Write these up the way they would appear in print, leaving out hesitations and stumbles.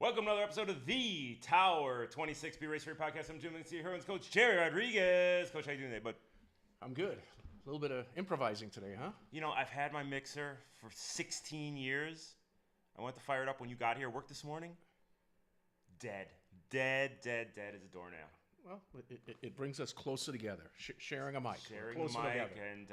Welcome to another episode of the Tower 26B Race Free Podcast. I'm Jim Lindsay, Herman's coach, Jerry Rodriguez. Coach, how you doing today, bud? I'm good. A little bit of improvising today, huh? You know, I've had my mixer for 16 years. I went to fire it up when you got here. Work this morning. Dead as a doornail. Well, it brings us closer together, sharing a mic. Sharing closer the mic, together. and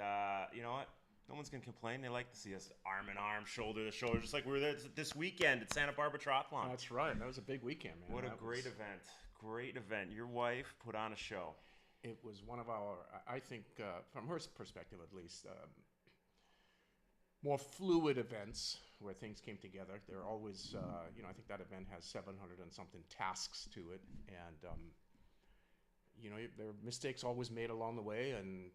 you know what? No one's going to complain. They like to see us arm in arm, shoulder to shoulder, just like we were there this weekend at Santa Barbara Triathlon. That's right. That was a big weekend, man. What a great event. Great event. Your wife put on a show. It was one of our, I think, from her perspective at least, more fluid events where things came together. They're always, I think that event has 700 and something tasks to it. And, there are mistakes always made along the way, and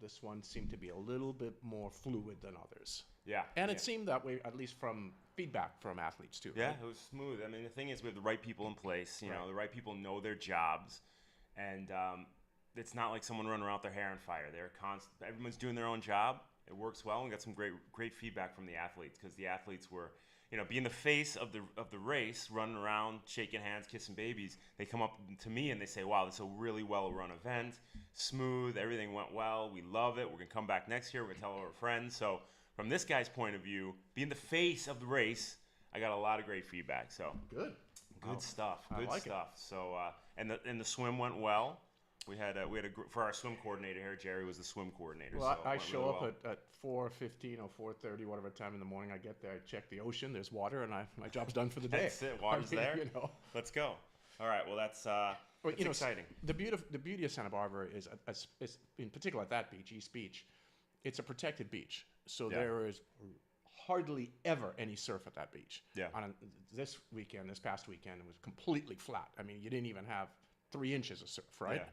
this one seemed to be a little bit more fluid than others. Yeah. And it seemed that way, at least from feedback from athletes, too. Yeah, right? it was smooth. I mean, the thing is, we have the right people in place. You know, Right. the right people know their jobs. And it's not like someone running around with their hair on fire. Everyone's doing their own job. It works well. And we got some great feedback from the athletes, because the athletes were, being the face of the race, running around, shaking hands, kissing babies. They come up to me and they say, "Wow, this is a really well-run event. Smooth. Everything went well. We love it. We're gonna come back next year. We're gonna tell our friends." So from this guy's point of view, being the face of the race, I got a lot of great feedback. So Good stuff. I Good like stuff. So and the swim went well. We had for our swim coordinator here. Jerry was the swim coordinator. Well, so I it went show really up well. at 4:15 or 4:30, whatever time in the morning I get there. I check the ocean. There's water, and my job's done for the day. That's it. Water's there. Let's go. All right. Well, that's exciting. The beauty of Santa Barbara is in particular at that beach, East Beach, it's a protected beach, so Yeah. there is hardly ever any surf at that beach. Yeah. This past weekend, it was completely flat. I mean, you didn't even have 3 inches of surf, right? Yeah.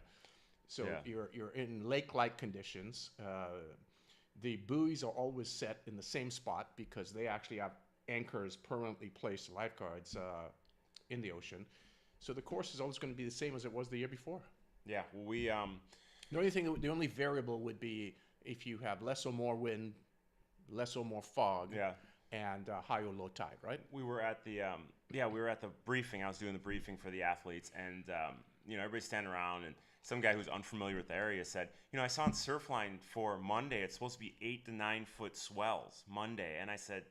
So Yeah. you're in lake-like conditions. The buoys are always set in the same spot because they actually have anchors permanently placed, lifeguards in the ocean. So the course is always going to be the same as it was the year before. Yeah. Well, we The only variable would be if you have less or more wind, less or more fog, Yeah. and high or low tide, right? we were at the briefing. I was doing the briefing for the athletes, and everybody's standing around, and some guy who's unfamiliar with the area said, I saw on Surfline for Monday it's supposed to be 8 to 9 foot swells Monday, and I said,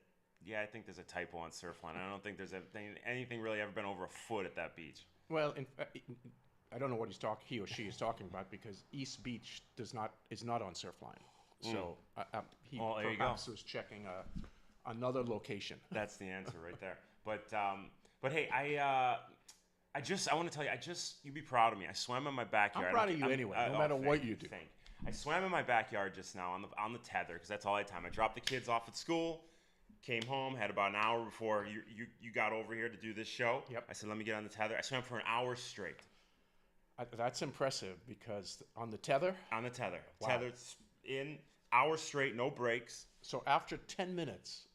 yeah, I think there's a typo on Surfline. I don't think there's anything really ever been over a foot at that beach. Well, I don't know what he or she is talking about, because East Beach is not on Surfline. So he Well, there you perhaps was checking another location. That's the answer right there. But hey, I want to tell you, you'd be proud of me. I swam in my backyard. I'm proud of you anyway, no matter what you do. I swam in my backyard just now on the tether, because that's all I had time. I dropped the kids off at school, came home, had about an hour before you got over here to do this show. Yep. I said, let me get on the tether. I swam for an hour straight. That's impressive, because on the tether. On the tether. Wow. Tethered in, hour straight, no breaks. So after 10 minutes,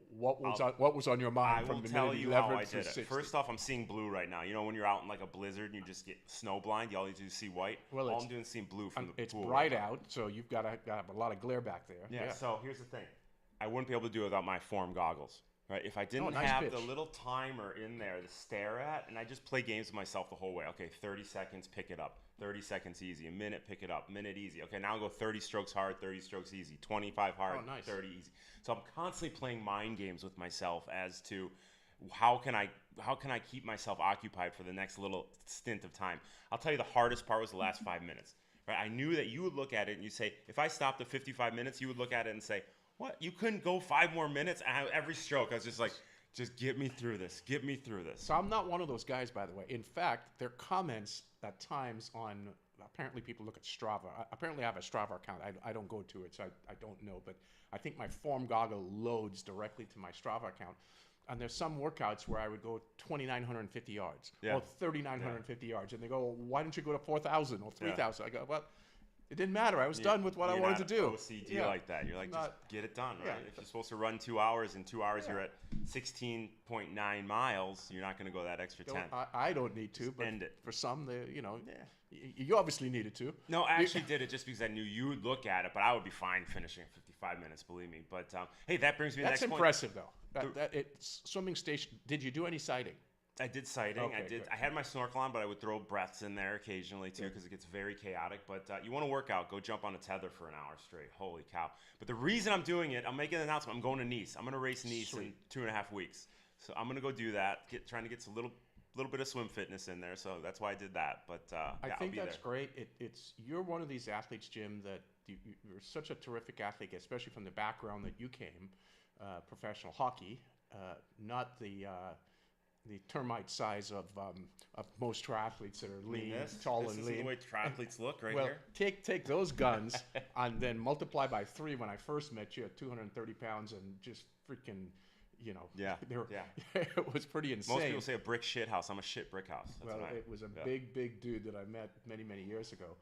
what was on your mind I from will the tell minute you 11 how I to did it. 60? First off, I'm seeing blue right now. When you're out in like a blizzard and you just get snow blind, all you do is see white. Well, all I'm doing is seeing blue from the it's pool. bright out, so you've got to have a lot of glare back there. Yeah, so here's the thing. I wouldn't be able to do it without my form goggles. Right? If I didn't nice have pitch. the little timer in there to stare at, and I just play games with myself the whole way. Okay, 30 seconds, pick it up. 30 seconds easy. A minute, pick it up. Minute easy. Okay, now I'll go 30 strokes hard, 30 strokes easy. 25 hard, nice. 30 easy. So I'm constantly playing mind games with myself as to how can I keep myself occupied for the next little stint of time. I'll tell you, the hardest part was the last 5 minutes. Right? I knew that you would look at it and you say, if I stopped at 55 minutes, you would look at it and say, what? You couldn't go 5 more minutes? And every stroke, I was just like, just get me through this. Get me through this. So I'm not one of those guys, by the way. In fact, there are comments at times on, apparently people look at Strava. Apparently I have a Strava account. I don't go to it, so I don't know. But I think my form goggle loads directly to my Strava account. And there's some workouts where I would go 2,950 yards or 3,950 yards. And they go, well, why don't you go to 4,000 or 3,000? I go, well, it didn't matter. I was done with what I wanted to do. OCD like that. You're like, just get it done, right? Yeah. If you're supposed to run 2 hours, in 2 hours you're at 16.9 miles, you're not going to go that extra 10. I don't need to, but end it. for some, you obviously needed to. No, I actually did it just because I knew you would look at it, but I would be fine finishing in 55 minutes, believe me. But hey, that brings me to the next That's impressive, though. Swimming station. Did you do any sighting? I did sighting. Okay, I did. good. I had my snorkel on, but I would throw breaths in there occasionally too, because it gets very chaotic. But you want to work out? Go jump on a tether for an hour straight. Holy cow! But the reason I'm doing it, I'm making an announcement. I'm going to Nice. I'm going to race Nice in 2.5 weeks. So I'm going to go do that. Trying to get a little bit of swim fitness in there. So that's why I did that. But I yeah, think I'll be that's there. great. You're one of these athletes, Jim, that you're such a terrific athlete, especially from the background that you came, professional hockey, not the termite size of most triathletes that are lean, tall, this and isn't lean. the way triathletes look right Well, here. take those guns and then multiply by 3 when I first met you at 230 pounds and just freaking, Yeah, they were, yeah. it was pretty insane. Most people say a brick shit house. I'm a shit brick house. That's Well, what I am. it was a Yeah. big dude that I met many years ago.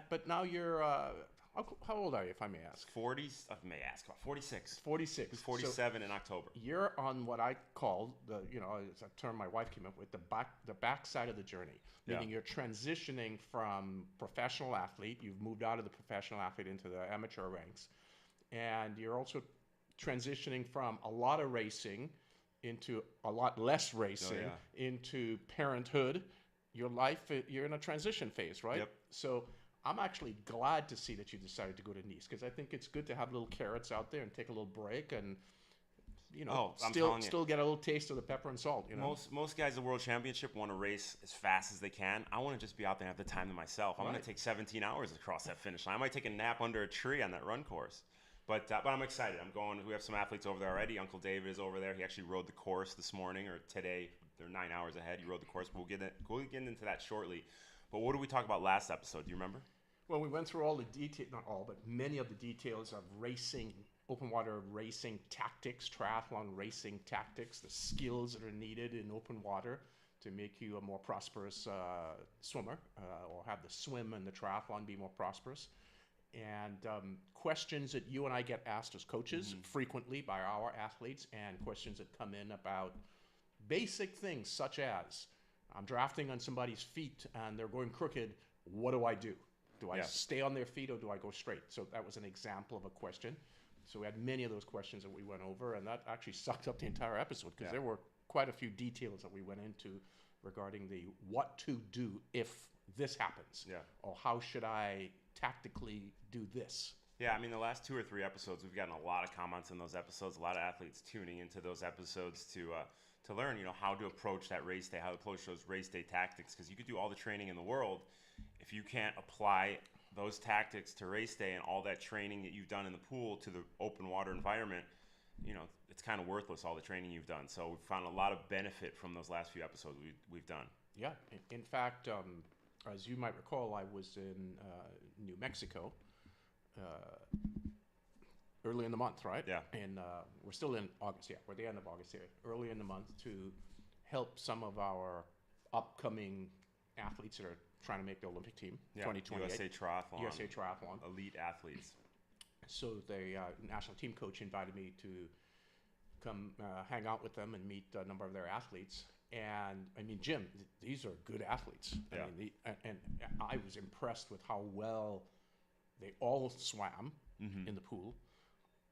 But now you're, how old are you, if I may ask? 40s. I may ask about 46. 46. He's 47 in October. You're on what I call it's a term my wife came up with, the back side of the journey, meaning you're transitioning from professional athlete. You've moved out of the professional athlete into the amateur ranks, and you're also transitioning from a lot of racing into a lot less racing into parenthood. Your life, you're in a transition phase, right? Yep. So I'm actually glad to see that you decided to go to Nice, because I think it's good to have little carrots out there and take a little break and still get a little taste of the pepper and salt. Most guys at World Championship want to race as fast as they can. I want to just be out there and have the time to myself. I'm going to take 17 hours across that finish line. I might take a nap under a tree on that run course. But I'm excited. I'm going. We have some athletes over there already. Uncle David is over there. He actually rode the course this morning or today. They're 9 hours ahead. He rode the course. We'll get into that shortly. But what did we talk about last episode? Do you remember? Well, we went through all the details, not all, but many of the details of racing, open water racing tactics, triathlon racing tactics, the skills that are needed in open water to make you a more prosperous swimmer, or have the swim and the triathlon be more prosperous. And questions that you and I get asked as coaches frequently by our athletes, and questions that come in about basic things such as, I'm drafting on somebody's feet and they're going crooked. What do I do? Do I stay on their feet or do I go straight? So that was an example of a question. So we had many of those questions that we went over, and that actually sucked up the entire episode, because there were quite a few details that we went into regarding the what to do if this happens, or how should I tactically do this. Yeah, I mean, the last 2 or 3 episodes, we've gotten a lot of comments in those episodes, a lot of athletes tuning into those episodes to learn, how to approach that race day, how to approach those race day tactics, because you could do all the training in the world. If you can't apply those tactics to race day and all that training that you've done in the pool to the open water environment, it's kind of worthless, all the training you've done. So we've found a lot of benefit from those last few episodes we've done. Yeah. In fact, as you might recall, I was in New Mexico early in the month, right? Yeah. And we're still in August. Yeah, we're at the end of August here. Early in the month to help some of our upcoming athletes that are trying to make the Olympic team, 2028. USA Triathlon. Triathlon. Elite athletes. So the national team coach invited me to come hang out with them and meet a number of their athletes. And I mean, Jim, these are good athletes. Yeah. I mean, and I was impressed with how well they all swam in the pool.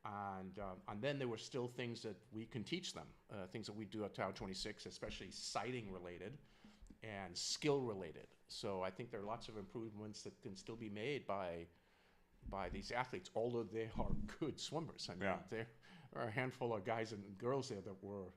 And then there were still things that we can teach them, things that we do at Tower 26, especially sighting related and skill related. So I think there are lots of improvements that can still be made by these athletes, although they are good swimmers. I mean, there are a handful of guys and girls there that were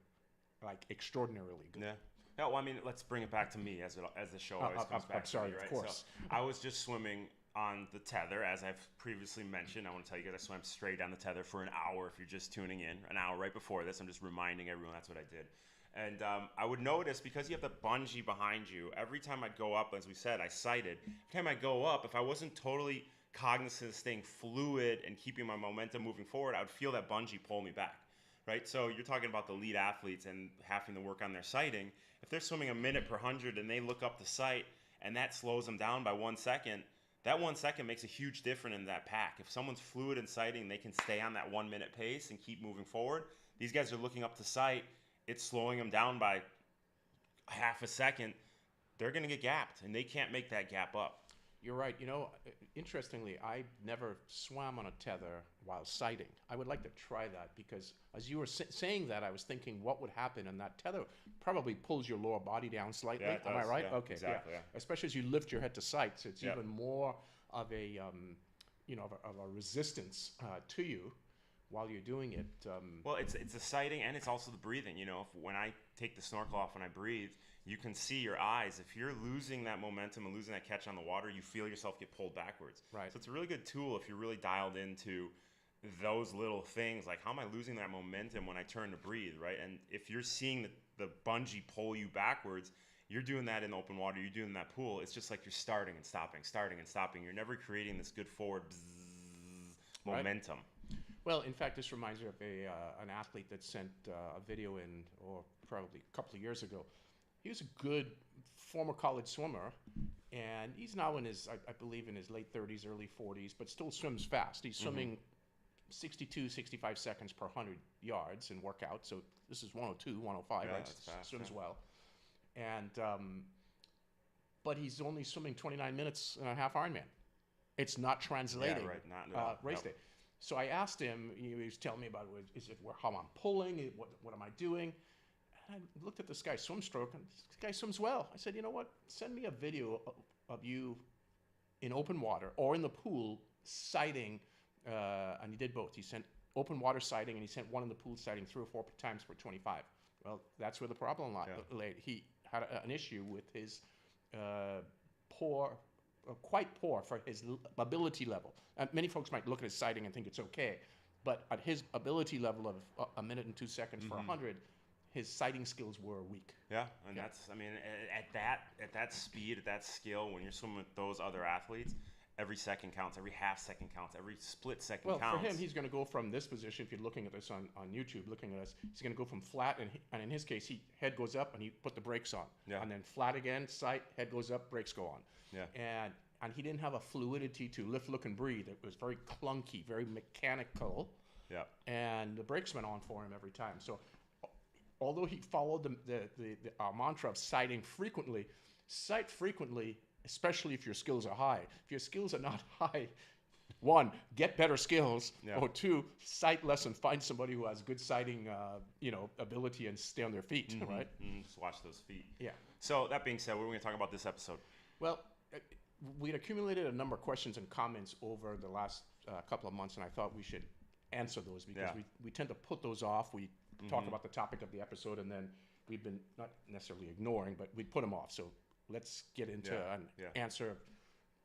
like extraordinarily good. Yeah. Yeah, well, I mean, let's bring it back to me as the show always comes back to me, right? Of course. So I was just swimming on the tether, as I've previously mentioned. I want to tell you guys I swam straight on the tether for an hour if you're just tuning in. An hour right before this. I'm just reminding everyone that's what I did. And I would notice, because you have the bungee behind you, every time I'd go up, as we said, I sighted. Every time I go up, if I wasn't totally cognizant of staying fluid and keeping my momentum moving forward, I would feel that bungee pull me back, right? So you're talking about the lead athletes and having to work on their sighting. If they're swimming a minute per 100 and they look up the sight and that slows them down by 1 second, that 1 second makes a huge difference in that pack. If someone's fluid in sighting, they can stay on that 1 minute pace and keep moving forward. These guys are looking up to sight. It's slowing them down by half a second. They're going to get gapped, and they can't make that gap up. You're right. You know, interestingly, I never swam on a tether while sighting. I would like to try that because as you were saying that, I was thinking what would happen, and that tether probably pulls your lower body down slightly. Yeah, it Am I does. right? Yeah, Okay, exactly. Yeah. Especially as you lift your head to sight, so it's Yeah. even more of a of a resistance to you while you're doing it. Well, it's the sighting and it's also the breathing. When I take the snorkel off when I breathe, you can see your eyes. If you're losing that momentum and losing that catch on the water, you feel yourself get pulled backwards. Right. So it's a really good tool if you're really dialed into those little things, like how am I losing that momentum when I turn to breathe, right? And if you're seeing the bungee pull you backwards, you're doing that in open water, you're doing in that pool. It's just like you're starting and stopping. You're never creating this good forward momentum. Right. Well, in fact, this reminds me of an athlete that sent a video in, or probably a couple of years ago. He was a good former college swimmer, and he's now in his, I believe, in his late 30s, early 40s, but still swims fast. He's swimming 62, 65 seconds per 100 yards in workout. So this is 102, 105, Yeah, right? that's fast, Swims yeah. well. And, but he's only swimming 29 minutes and a half Ironman. It's not translating. Yeah, right. Not at all. Race Nope. day. So I asked him, he was telling me about is it how I'm pulling, what am I doing? And I looked at this guy's swim stroke, and this guy swims well. I said, you know what? Send me a video of you in open water or in the pool sighting, and he did both. He sent open water sighting, and he sent one in the pool sighting 3 or 4 times for 25. Well, that's where the problem lay. He had an issue with his quite poor for his ability level. Many folks might look at his sighting and think it's okay, but at his ability level of a minute and 2 seconds for 100, his sighting skills were weak. Yeah, and that's, I mean, at that speed, at that skill, when you're swimming with those other athletes, every second counts, every half second counts, every split second counts. Well, for him, he's going to go from this position, if you're looking at this on YouTube, looking at us, he's going to go from flat, and in his case, head goes up, and he put the brakes on. Yeah. And then flat again, sight, head goes up, brakes go on. Yeah. And he didn't have a fluidity to lift, look, and breathe. It was very clunky, very mechanical. Yeah. And the brakes went on for him every time. So although he followed the mantra of sighting frequently, sight frequently, especially if your skills are high. If your skills are not high, one, get better skills, or two, sight less and find somebody who has good sighting, ability and stay on their feet, right? Just watch those feet. Yeah. So that being said, what are we going to talk about this episode? Well, we'd accumulated a number of questions and comments over the last couple of months, and I thought we should answer those because we tend to put those off. We talk about the topic of the episode, and then we've been not necessarily ignoring, but we put them off. So let's get into and answer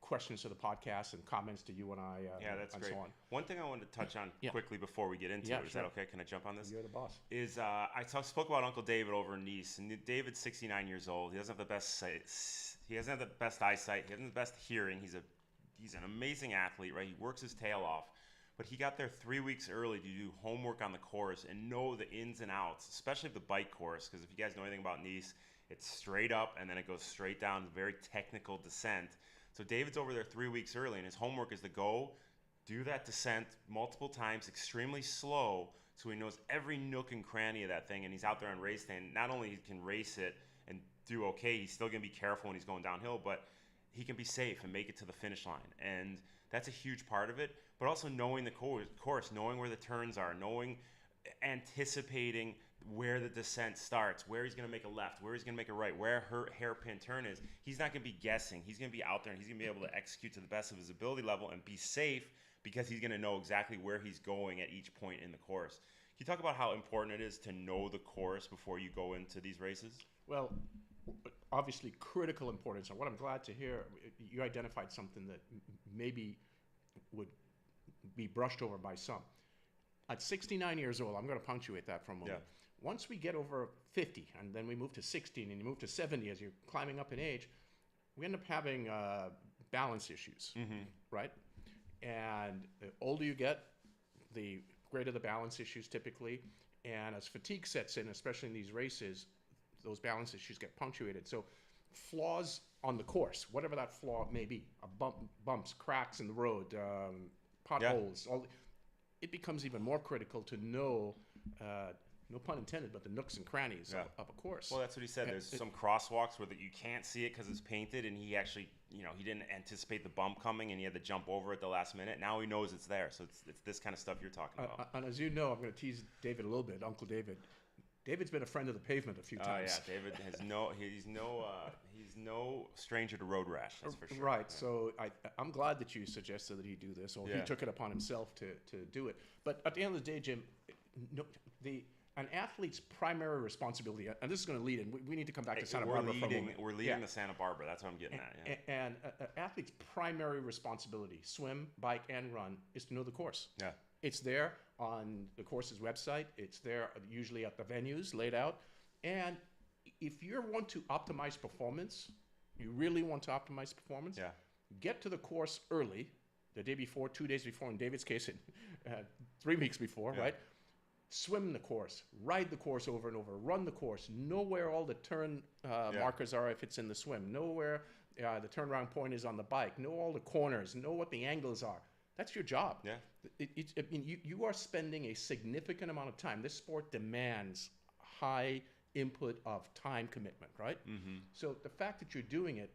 questions to the podcast and comments to you and I. That's and great. So on. One thing I wanted to touch on quickly before we get into it, is that okay? Can I jump on this? You're the boss. Is I spoke about Uncle David over in Nice, and David's 69 years old. He doesn't have the best sight. He doesn't have the best eyesight. He doesn't have the best hearing. He's an amazing athlete, right? He works his tail off. But he got there 3 weeks early to do homework on the course and know the ins and outs, especially the bike course. Because if you guys know anything about Nice, it's straight up and then it goes straight down, very technical descent. So David's over there 3 weeks early, and his homework is to go do that descent multiple times, extremely slow, so he knows every nook and cranny of that thing. And he's out there on race day, and not only he can race it and do okay, he's still going to be careful when he's going downhill, but he can be safe and make it to the finish line. And that's a huge part of it. But also knowing the course, knowing where the turns are, anticipating where the descent starts, where he's going to make a left, where he's going to make a right, where her hairpin turn is. He's not going to be guessing. He's going to be out there, and he's going to be able to execute to the best of his ability level and be safe because he's going to know exactly where he's going at each point in the course. Can you talk about how important it is to know the course before you go into these races? Well, obviously critical importance. And what I'm glad to hear, you identified something that maybe would be brushed over by some. At 69 years old, I'm going to punctuate that for a moment. Yeah. Once we get over 50, and then we move to 60, and you move to 70 as you're climbing up in age, we end up having balance issues, right? And the older you get, the greater the balance issues typically. And as fatigue sets in, especially in these races, those balance issues get punctuated. So flaws on the course, whatever that flaw may be, bumps, cracks in the road, potholes, it becomes even more critical to know no pun intended, but the nooks and crannies of a course. Well, that's what he said. There's some crosswalks where you can't see it because it's painted, and he actually, he didn't anticipate the bump coming, and he had to jump over at the last minute. Now he knows it's there, so it's this kind of stuff you're talking about. And as you know, I'm going to tease David a little bit, Uncle David. David's been a friend of the pavement a few times. Yeah, David has he's no stranger to road rash, that's for sure. Right. Yeah. So I'm glad that you suggested that he do this, or he took it upon himself to do it. But at the end of the day, Jim, an athlete's primary responsibility, and this is going to lead in, we need to come back to Santa Barbara for a moment. We're leading the Santa Barbara. That's what I'm getting at. Yeah. And an athlete's primary responsibility, swim, bike, and run, is to know the course. Yeah. It's there on the course's website. It's there usually at the venues laid out. And if you want to optimize performance, you really want to optimize performance, get to the course early, the day before, 2 days before, in David's case, 3 weeks before, right? Swim the course, ride the course over and over, run the course, know where all the turn markers are if it's in the swim, know where the turnaround point is on the bike, know all the corners, know what the angles are. That's your job. Yeah. You are spending a significant amount of time. This sport demands high input of time commitment, right? Mm-hmm. So the fact that you're doing it,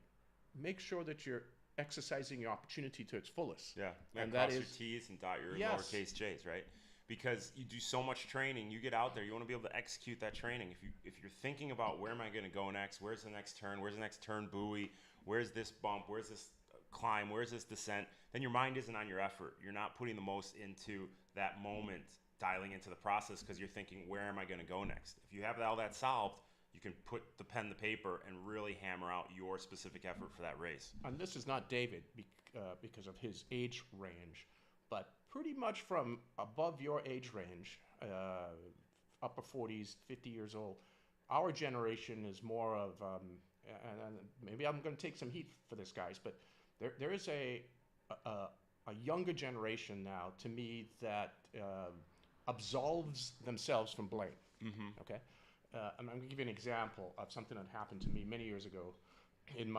make sure that you're exercising your opportunity to its fullest. Yeah, and cross your T's and dot your lowercase J's, right? Because you do so much training, you get out there, you want to be able to execute that training. If you're thinking about where am I going to go next, where's the next turn, where's the next turn buoy, where's this bump, where's this climb, where's this descent, then your mind isn't on your effort. You're not putting the most into that moment, dialing into the process, because you're thinking, where am I going to go next? If you have all that solved, you can put the pen to paper and really hammer out your specific effort for that race. And this is not David because of his age range, but pretty much from above your age range, upper 40s, 50 years old, our generation is more of, and maybe I'm going to take some heat for this, guys, but there is a younger generation now, to me, that absolves themselves from blame. Mm-hmm. Okay, and I'm going to give you an example of something that happened to me many years ago in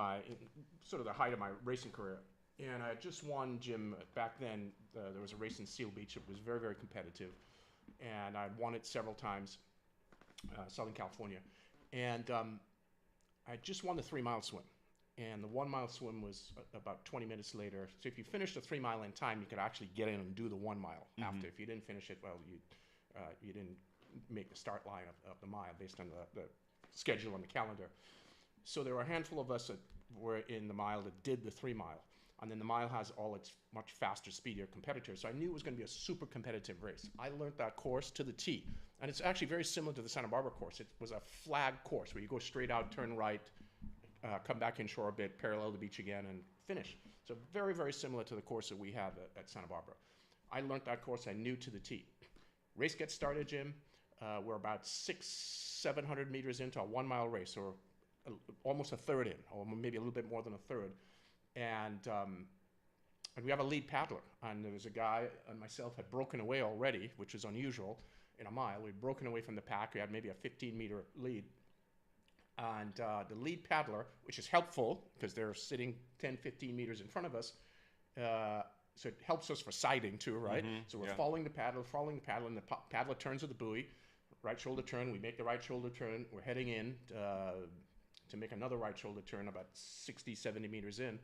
sort of the height of my racing career. And I had just won, Jim, back then. There was a race in Seal Beach. It was very, very competitive, and I'd won it several times, Southern California. And I just won the 3-mile swim. And the 1-mile swim was about 20 minutes later. So if you finished the 3-mile in time, you could actually get in and do the 1 mile after. If you didn't finish it, well, you didn't make the start line of the mile based on the schedule on the calendar. So there were a handful of us that were in the mile that did the 3-mile. And then the mile has all its much faster, speedier competitors. So I knew it was going to be a super competitive race. I learned that course to the T. And it's actually very similar to the Santa Barbara course. It was a flag course where you go straight out, turn right, come back inshore a bit, parallel the beach again, and finish. So very, very similar to the course that we have at Santa Barbara. I learned that course. I knew to the T. Race gets started, Jim. We're about 600-700 meters into a 1-mile race, or almost a third in, or maybe a little bit more than a third. And we have a lead paddler, and there was a guy and myself had broken away already, which is unusual in a mile. We'd broken away from the pack. We had maybe a 15-meter lead. And the lead paddler, which is helpful because they're sitting 10, 15 meters in front of us, so it helps us for sighting too, right? Mm-hmm, so we're following the paddler, and the paddler turns at the buoy, right shoulder turn. We make the right shoulder turn. We're heading in to make another right shoulder turn about 60, 70 meters in.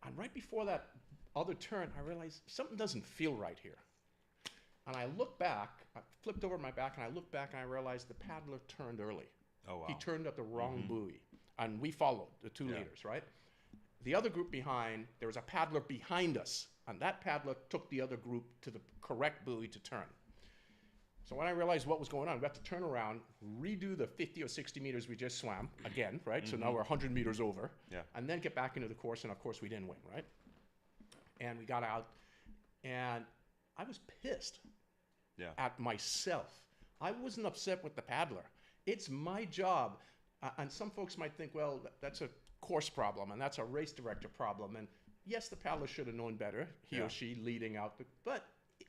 And right before that other turn, I realized something doesn't feel right here. And I look back, I flipped over my back, and I looked back, and I realized the paddler turned early. Oh, wow. He turned at the wrong buoy. And we followed, the 2 leaders, right? The other group behind, there was a paddler behind us, and that paddler took the other group to the correct buoy to turn. So when I realized what was going on, we had to turn around, redo the 50 or 60 meters we just swam again, right? So now we're 100 meters over, and then get back into the course, and of course we didn't win, right? And we got out, and I was pissed at myself. I wasn't upset with the paddler. It's my job, and some folks might think, well, that's a course problem, and that's a race director problem, and yes, the paddler should have known better, he or she leading out, but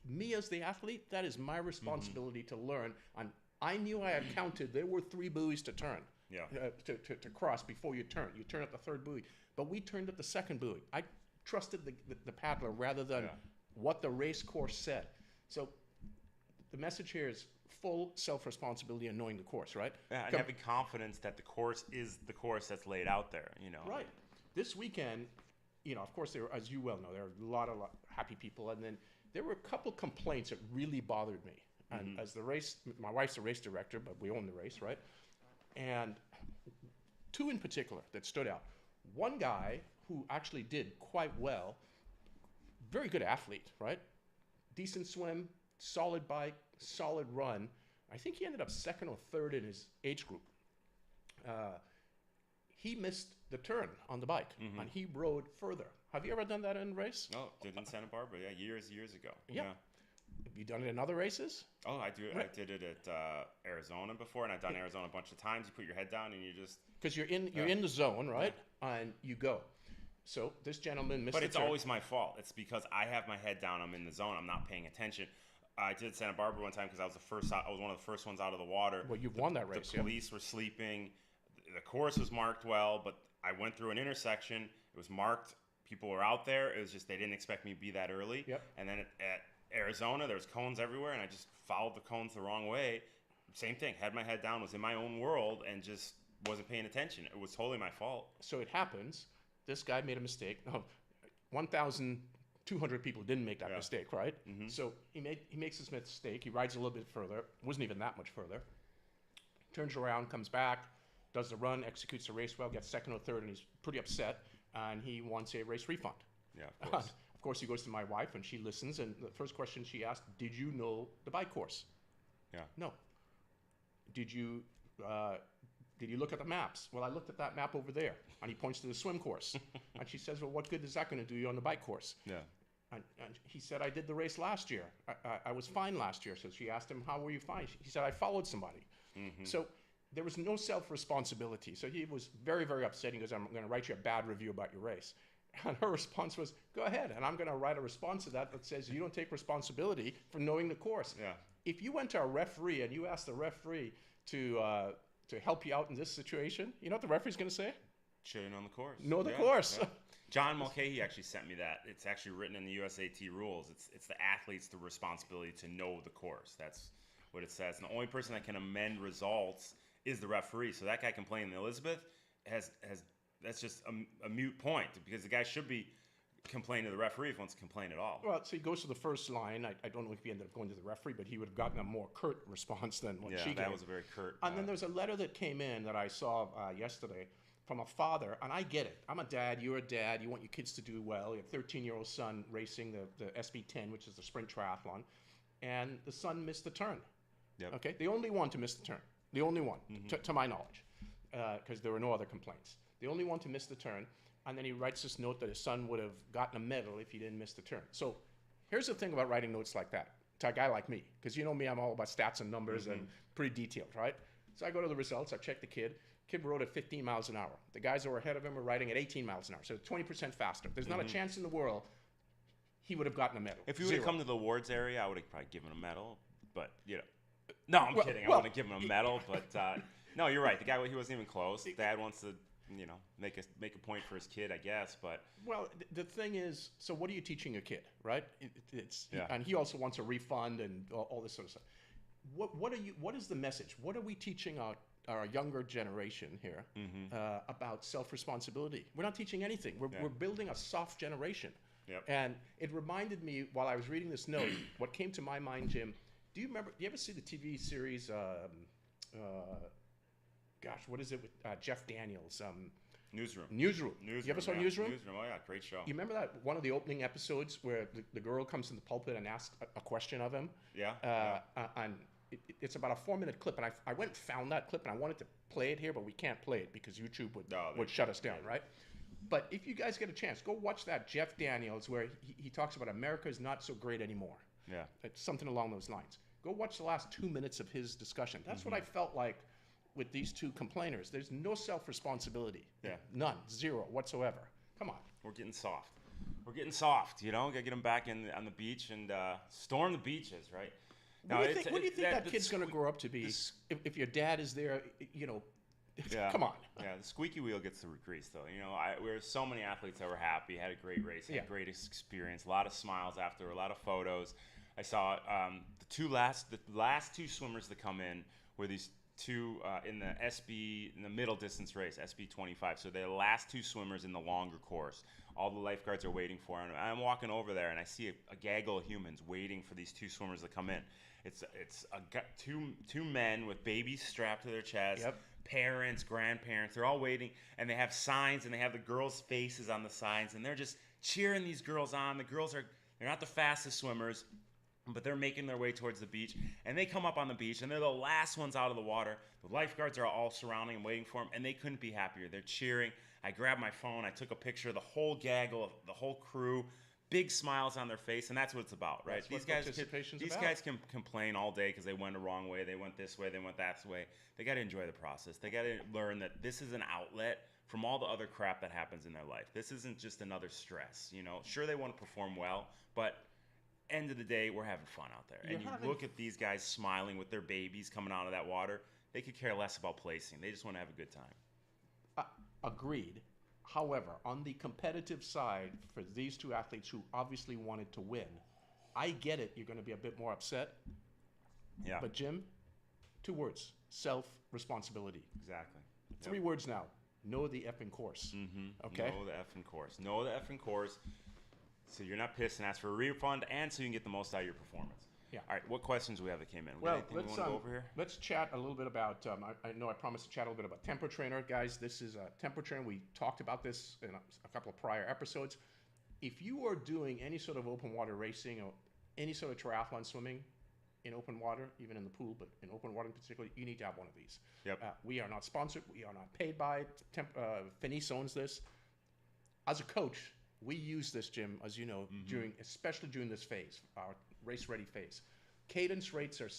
me as the athlete, that is my responsibility to learn. And I knew I had counted. There were 3 buoys to turn, to cross before you turn. You turn at the 3rd buoy, but we turned at the 2nd buoy. I trusted the paddler rather than what the race course said. So the message here is full self-responsibility and knowing the course, right? Yeah, and having confidence that the course is the course that's laid out there, Right. This weekend, of course, there, as you well know, there are a lot of happy people, and then there were a couple complaints that really bothered me. And as my wife's the race director, but we own the race, right? And two in particular that stood out. One guy who actually did quite well, very good athlete, right? Decent swim, solid bike, solid run. I think he ended up second or third in his age group. He missed the turn on the bike, and he rode further. Have you ever done that in a race? Oh, did in Santa Barbara, years ago. Yeah. Have you done it in other races? Oh, I do. Right. I did it at Arizona before, and I've done Arizona a bunch of times. You put your head down and you just... Because you're in the zone, right? Yeah. And you go. So this gentleman missed the turn. But it's always my fault. It's because I have my head down. I'm in the zone. I'm not paying attention. I did Santa Barbara one time because I was one of the first ones out of the water. Well, you've won that race. The police were sleeping. The course was marked well, but I went through an intersection. It was marked. People were out there. It was just they didn't expect me to be that early. Yep. And then at Arizona, there was cones everywhere, and I just followed the cones the wrong way. Same thing. Had my head down, was in my own world, and just wasn't paying attention. It was totally my fault. So it happens. This guy made a mistake. 1,200 people didn't make that mistake, right? So he makes this mistake. He rides a little bit further. It wasn't even that much further. Turns around, comes back, does the run, executes the race well, gets second or third, and he's pretty upset, and he wants a race refund. Yeah, of course. Of course, he goes to my wife, and she listens, and the first question she asked, did you know the bike course? Yeah. No. Did you look at the maps? Well, I looked at that map over there, and he points to the swim course. And she says, well, what good is that going to do you on the bike course? Yeah. And he said, I did the race last year. I was fine last year. So she asked him, how were you fine? He said, I followed somebody. So there was no self-responsibility. So he was very, very upset. He goes, I'm going to write you a bad review about your race. And her response was, go ahead. And I'm going to write a response to that says you don't take responsibility for knowing the course. Yeah. If you went to a referee and you asked the referee to help you out in this situation, you know what the referee's going to say? Should have known the course. Know the course. Yeah. John Mulcahy actually sent me that. It's actually written in the USAT rules. It's the athlete's the responsibility to know the course. That's what it says. And the only person that can amend results is the referee. So that guy complaining, Elizabeth, has that's just a moot point because the guy should be complaining to the referee if he wants to complain at all. Well, so he goes to the first line. I don't know if he ended up going to the referee, but he would have gotten a more curt response than what she gave. Yeah, that was a very curt. And then there's a letter that came in that I saw yesterday from a father, and I get it. I'm a dad, you're a dad, you want your kids to do well. You have a 13-year-old son racing the SB10, which is the sprint triathlon, and the son missed the turn. Yep. Okay, the only one to miss the turn. The only one, to my knowledge, because there were no other complaints. The only one to miss the turn, and then he writes this note that his son would have gotten a medal if he didn't miss the turn. So here's the thing about writing notes like that to a guy like me, because you know me, I'm all about stats and numbers and pretty detailed, right? So I go to the results, I check the kid. Kid rode at 15 miles an hour. The guys that were ahead of him were riding at 18 miles an hour, so 20% faster. There's not a chance in the world he would have gotten a medal. If he would have come to the awards area, I would have probably given him a medal, but, No, I'm kidding. I wouldn't have given him a medal, but no, you're right. The guy, he wasn't even close. Dad wants to, make a point for his kid, I guess, but... Well, the thing is, so what are you teaching a kid, right? And he also wants a refund and all this sort of stuff. What is the message? What are we teaching our younger generation here about self-responsibility? We're not teaching anything. We're building a soft generation. Yep. And it reminded me, while I was reading this note, what came to my mind, Jim, do you ever see the TV series, what is it with Jeff Daniels? Newsroom. You ever saw Newsroom? Newsroom, oh yeah, great show. You remember that one of the opening episodes where the girl comes in the pulpit and asks a question of him? Yeah. And it's about a 4-minute clip, and I went and found that clip, and I wanted to play it here, but we can't play it because YouTube would shut us down, right? But if you guys get a chance, go watch that Jeff Daniels where he talks about America is not so great anymore. Yeah. It's something along those lines. Go watch the last 2 minutes of his discussion. That's what I felt like with these two complainers. There's no self-responsibility. Yeah. None. Zero whatsoever. Come on. We're getting soft. Gotta get them back on the beach and storm the beaches, right? What do you think that kid's going to grow up to be if your dad is there, Yeah. Come on. Yeah, the squeaky wheel gets the grease, though. We were so many athletes that were happy, had a great race, had a great experience, a lot of smiles after, a lot of photos. I saw the last two swimmers that come in were these two in the in the middle distance race, SB 25. So they're the last two swimmers in the longer course. All the lifeguards are waiting for them. I'm walking over there and I see a gaggle of humans waiting for these two swimmers to come in. It's two men with babies strapped to their chest. Yep. Parents, grandparents, they're all waiting, and they have signs, and they have the girls' faces on the signs, and they're just cheering these girls on. The girls they're not the fastest swimmers, but they're making their way towards the beach, and they come up on the beach, and they're the last ones out of the water. The lifeguards are all surrounding and waiting for them, and they couldn't be happier. They're cheering. I grabbed my phone. I took a picture of the whole gaggle, the whole crew, big smiles on their face, and that's what it's about, right? These guys can complain all day because they went the wrong way, they went this way, they went that way. They got to enjoy the process. They got to learn that this is an outlet from all the other crap that happens in their life. This isn't just another stress, you know. Sure, they want to perform well, but end of the day, we're having fun out there. And you look at these guys smiling with their babies coming out of that water. They could care less about placing. They just want to have a good time. Agreed. However, on the competitive side, for these two athletes who obviously wanted to win, I get it. You're going to be a bit more upset. Yeah. But Jim, 2 words: self-responsibility. Exactly. 3 words now: know the effing course. Mm-hmm. Okay. Know the effing course. Know the effing course. So you're not pissed and ask for a refund, and so you can get the most out of your performance. Yeah. All right. What questions do we have that came in? Well, want to go over here? Let's chat a little bit about. I know I promised to chat a little bit about Tempo Trainer, guys. This is a Tempo Trainer. We talked about this in a couple of prior episodes. If you are doing any sort of open water racing or any sort of triathlon swimming in open water, even in the pool, but in open water in particular, you need to have one of these. Yep. We are not sponsored. We are not paid by it. Finis owns this. As a coach, we use this, Jim, as you know, especially during this phase, our race-ready phase. Cadence rates are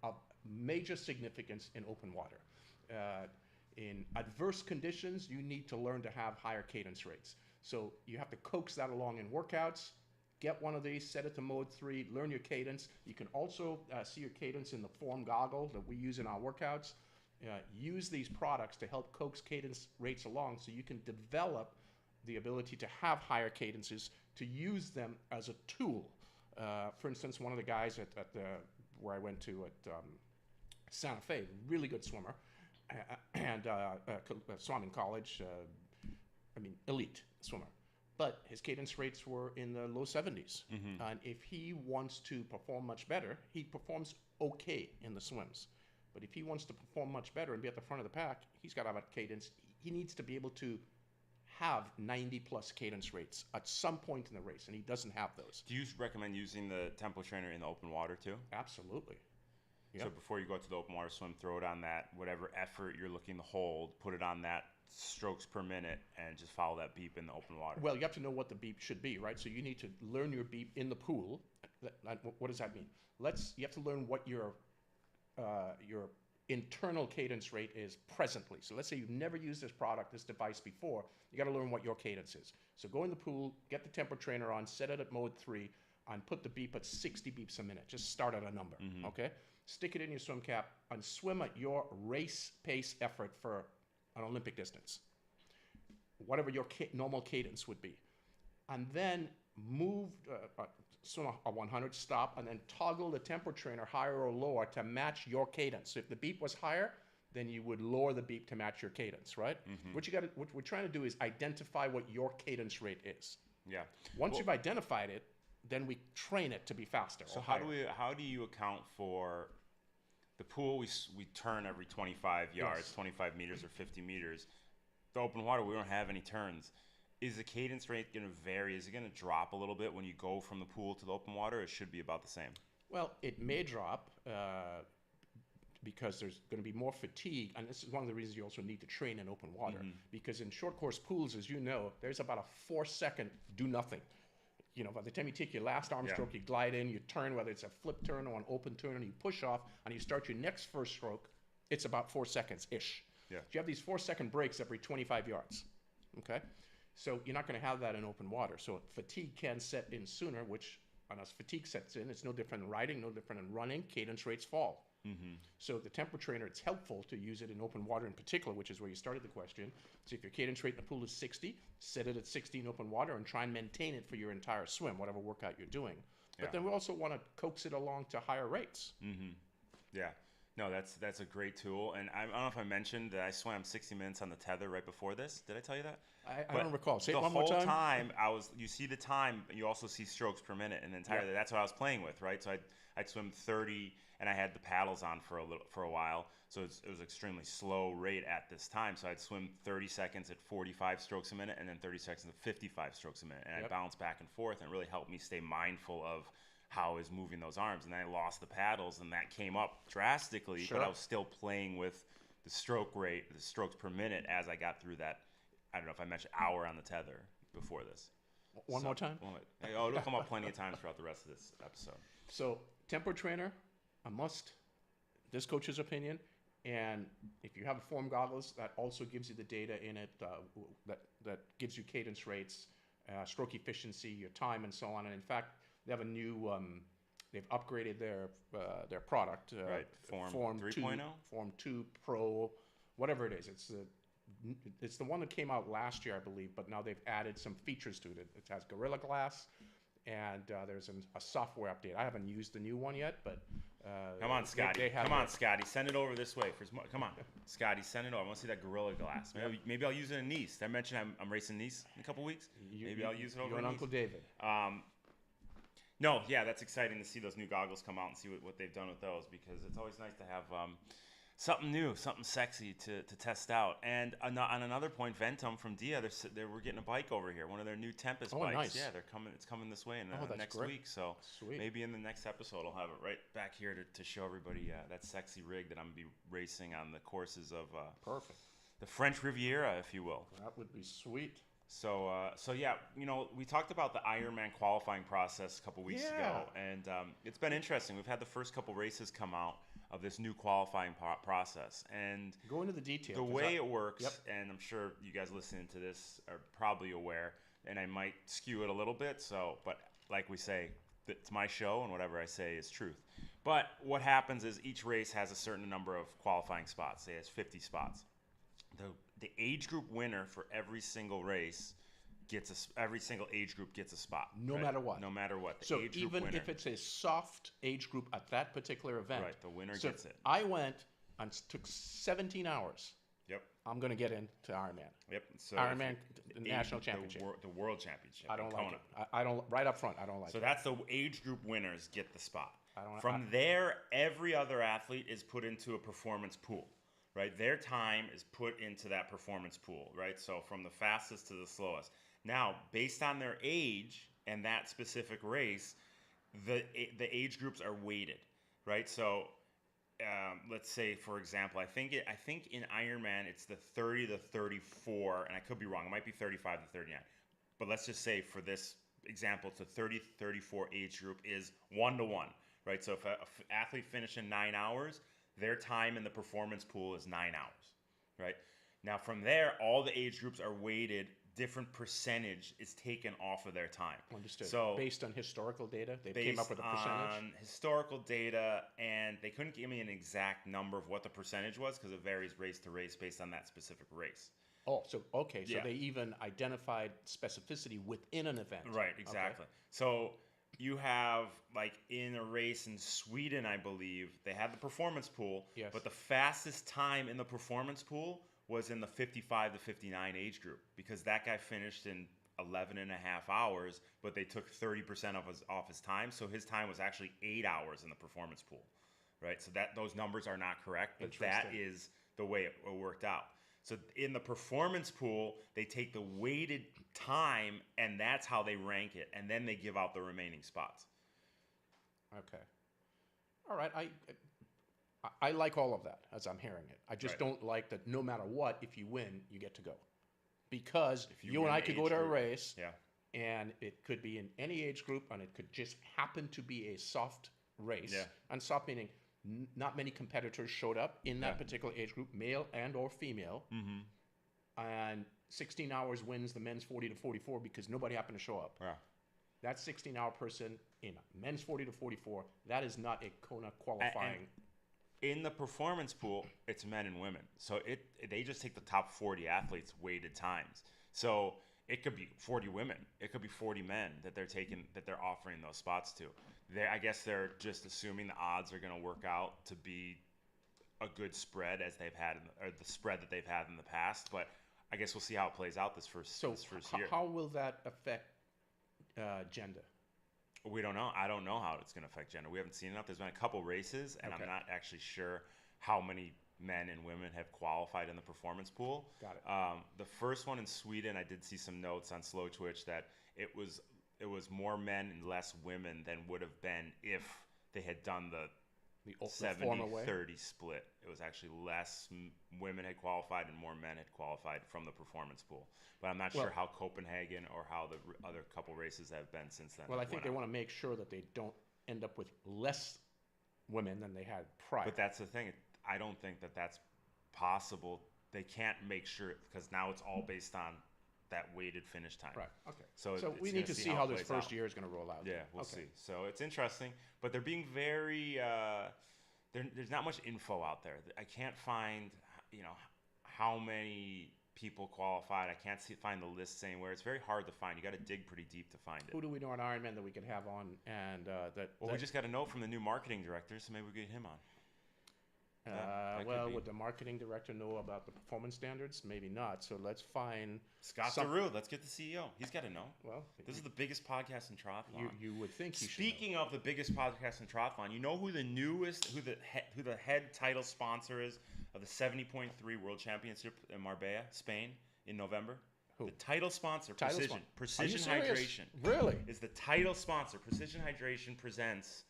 of major significance in open water. In adverse conditions, you need to learn to have higher cadence rates. So you have to coax that along in workouts. Get one of these, set it to mode 3, learn your cadence. You can also see your cadence in the form goggle that we use in our workouts. Use these products to help coax cadence rates along so you can develop the ability to have higher cadences, to use them as a tool. For instance, one of the guys where I went to at Santa Fe, really good swimmer, and swam in college, elite swimmer. But his cadence rates were in the low 70s. And if he wants to perform much better, he performs okay in the swims. But if he wants to perform much better and be at the front of the pack, he's got to have a cadence. He needs to be able to have 90 plus cadence rates at some point in the race, and he doesn't have those. Do you recommend using the Tempo Trainer in the open water too? Absolutely. Yep. So before you go to the open water swim, throw it on that, whatever effort you're looking to hold, put it on that strokes per minute, and just follow that beep in the open water. Well, you have to know what the beep should be, right? So you need to learn your beep in the pool. What does that mean? You have to learn what your internal cadence rate is presently. So let's say you've never used this device before, you got to learn what your cadence is. So go in the pool, get the Tempo Trainer on, set it at mode 3, and put the beep at 60 beeps a minute. Just start at a number, okay? Stick it in your swim cap and swim at your race pace effort for an Olympic distance, whatever your normal cadence would be. And then move, swim a 100, stop, and then toggle the Tempo Trainer higher or lower to match your cadence. So if the beep was higher, then you would lower the beep to match your cadence, right? What we're trying to do is identify what your cadence rate is. Yeah. Once you've identified it, then we train it to be faster. So how do you account for the pool? We turn every 25 yards, 25 meters or 50 meters. The open water, we don't have any turns. Is the cadence rate going to vary? Is it going to drop a little bit when you go from the pool to the open water? It should be about the same. Well, it may drop because there's going to be more fatigue, and this is one of the reasons you also need to train in open water. Because in short course pools, as you know, there's about a 4-second do nothing. You know, by the time you take your last arm stroke, you glide in, you turn, whether it's a flip turn or an open turn, and you push off, and you start your next first stroke, it's about 4 seconds-ish. Yeah. So you have these 4-second breaks every 25 yards, okay? So you're not going to have that in open water. So fatigue can set in sooner, which, and as fatigue sets in, it's no different in riding, no different in running, cadence rates fall. So the Tempo Trainer, it's helpful to use it in open water in particular, which is where you started the question. So if your cadence rate in the pool is 60, set it at 60 in open water and try and maintain it for your entire swim, whatever workout you're doing. but then we also want to coax it along to higher rates. Yeah. No, that's a great tool. And I don't know if I mentioned that I swam 60 minutes on the tether right before this. Did I tell you that? I don't recall. Say it one more time. The whole time you see the time, you also see strokes per minute, and entirely that's what I was playing with, right? So I'd swim 30, and I had the paddles on for a while, so it was extremely slow rate at this time. So I'd swim 30 seconds at 45 strokes a minute, and then 30 seconds at 55 strokes a minute, and I'd bounce back and forth, and it really helped me stay mindful of how I was moving those arms. And then I lost the paddles, and that came up drastically, but I was still playing with the stroke rate, the strokes per minute as I got through that. I don't know if I mentioned hour on the tether before this. One more time? Oh, it'll come up plenty of times throughout the rest of this episode. So, tempo trainer, a must. This coach's opinion. And if you have form goggles, that also gives you the data in it that gives you cadence rates, stroke efficiency, your time, and so on. And in fact, they have a new, they've upgraded their product. Form 3.0? Form 2 Pro, whatever it is. It's the one that came out last year, I believe, but now they've added some features to it. It has Gorilla Glass, and there's a software update. I haven't used the new one yet, but come on, Scotty. Scotty. Send it over this way. Come on, Scotty. Send it over. I want to see that Gorilla Glass. Maybe I'll use it in Nice. Did I mention I'm racing Nice in a couple weeks? Maybe I'll use it over you and Nice. Uncle David. No, yeah, that's exciting to see those new goggles come out and see what they've done with those, because it's always nice to have something new, something sexy to test out. And on another point, Ventum from Dia, we're getting a bike over here, one of their new Tempest bikes. Nice. Yeah, they're coming. It's coming this way in next great. week. So Sweet. maybe in the next episode, I'll have it right back here to show everybody that sexy rig that I'm gonna be racing on the courses of Perfect. the French Riviera, if you will. That would be sweet. So yeah, we talked about the Ironman qualifying process a couple weeks ago, and it's been interesting. We've had the first couple races come out of this new qualifying process, and go into the details. The way it works, and I'm sure you guys listening to this are probably aware, and I might skew it a little bit. So, but like we say, it's my show, and whatever I say is truth. But what happens is each race has a certain number of qualifying spots. Say it has 50 spots. The age group winner for every single race every single age group gets a spot. No matter what. No matter what. So even if it's a soft age group at that particular event. Right, the winner gets it. I went and took 17 hours. Yep. I'm going to get into Ironman. Yep. So Ironman National Championship. The World Championship. I don't like it. I don't, right up front, I don't like it. So that's the age group winners get the spot. From there, every other athlete is put into a performance pool. Right, their time is put into that performance pool, right? So from the fastest to the slowest. Now, based on their age and that specific race, the age groups are weighted, right? So let's say, for example, I think in Ironman it's the 30 to 34, and I could be wrong. It might be 35 to 39, but let's just say for this example, it's a 30 to 34 age group is 1-to-1, right? So if an athlete finishes in 9 hours, their time in the performance pool is 9 hours, right? Now, from there, all the age groups are weighted. Different percentage is taken off of their time. Understood. So based on historical data, they came up with a percentage? Based on historical data, and they couldn't give me an exact number of what the percentage was because it varies race to race based on that specific race. Oh, so okay. So they even identified specificity within an event. Right, exactly. Okay. So you have, like, in a race in Sweden, I believe, they had the performance pool, but the fastest time in the performance pool was in the 55 to 59 age group because that guy finished in 11 and a half hours, but they took 30% off his time, so his time was actually 8 hours in the performance pool, right? So those numbers are not correct, but that is the way it worked out. So in the performance pool, they take the weighted time, and that's how they rank it, and then they give out the remaining spots. Okay. All right. I like all of that as I'm hearing it. I just don't like that no matter what, if you win, you get to go. Because you and I could go to a race, and it could be in any age group, and it could just happen to be a soft race. Yeah. And soft meaning not many competitors showed up in that particular age group, male and or female. Mm-hmm. And 16 hours wins the men's 40 to 44 because nobody happened to show up. Yeah. That 16-hour person in men's 40 to 44, that is not a Kona qualifying. In the performance pool, it's men and women. So they just take the top 40 athletes weighted times. So it could be 40 women. It could be 40 men that they're offering those spots to. I guess they're just assuming the odds are going to work out to be a good spread as they've had, or the spread that they've had in the past. But I guess we'll see how it plays out this first year. How will that affect gender? We don't know. I don't know how it's going to affect gender. We haven't seen enough. There's been a couple races, and I'm not actually sure how many men and women have qualified in the performance pool. Got it. The first one in Sweden, I did see some notes on Slow Twitch that it was more men and less women than would have been if they had done the 70-30 split. It was actually less women had qualified and more men had qualified from the performance pool. But I'm not sure how Copenhagen or how the other couple races have been since then. Well, I think they want to make sure that they don't end up with less women than they had prior. But that's the thing. I don't think that that's possible. They can't make sure, because now it's all based on that weighted finish time. Right. Okay. So we need to see how this first year is going to roll out. Yeah, we'll see. So it's interesting, but they're being very. There's not much info out there. I can't find, how many people qualified. I can't find the list anywhere. It's very hard to find. You got to dig pretty deep to find it. Who do we know on Ironman that we can have on? And we just got a note from the new marketing director, so maybe we get him on. Would the marketing director know about the performance standards? Maybe not. So let's find Scott Theroux. Let's get the CEO. He's got to know. Well, this is the biggest podcast in triathlon. You would think he should. Speaking of the biggest podcast in triathlon, you know who the head title sponsor is of the 70.3 World Championship in Marbella, Spain, in November? Who? The title sponsor, Precision Hydration. Really? Is the title sponsor. Precision Hydration presents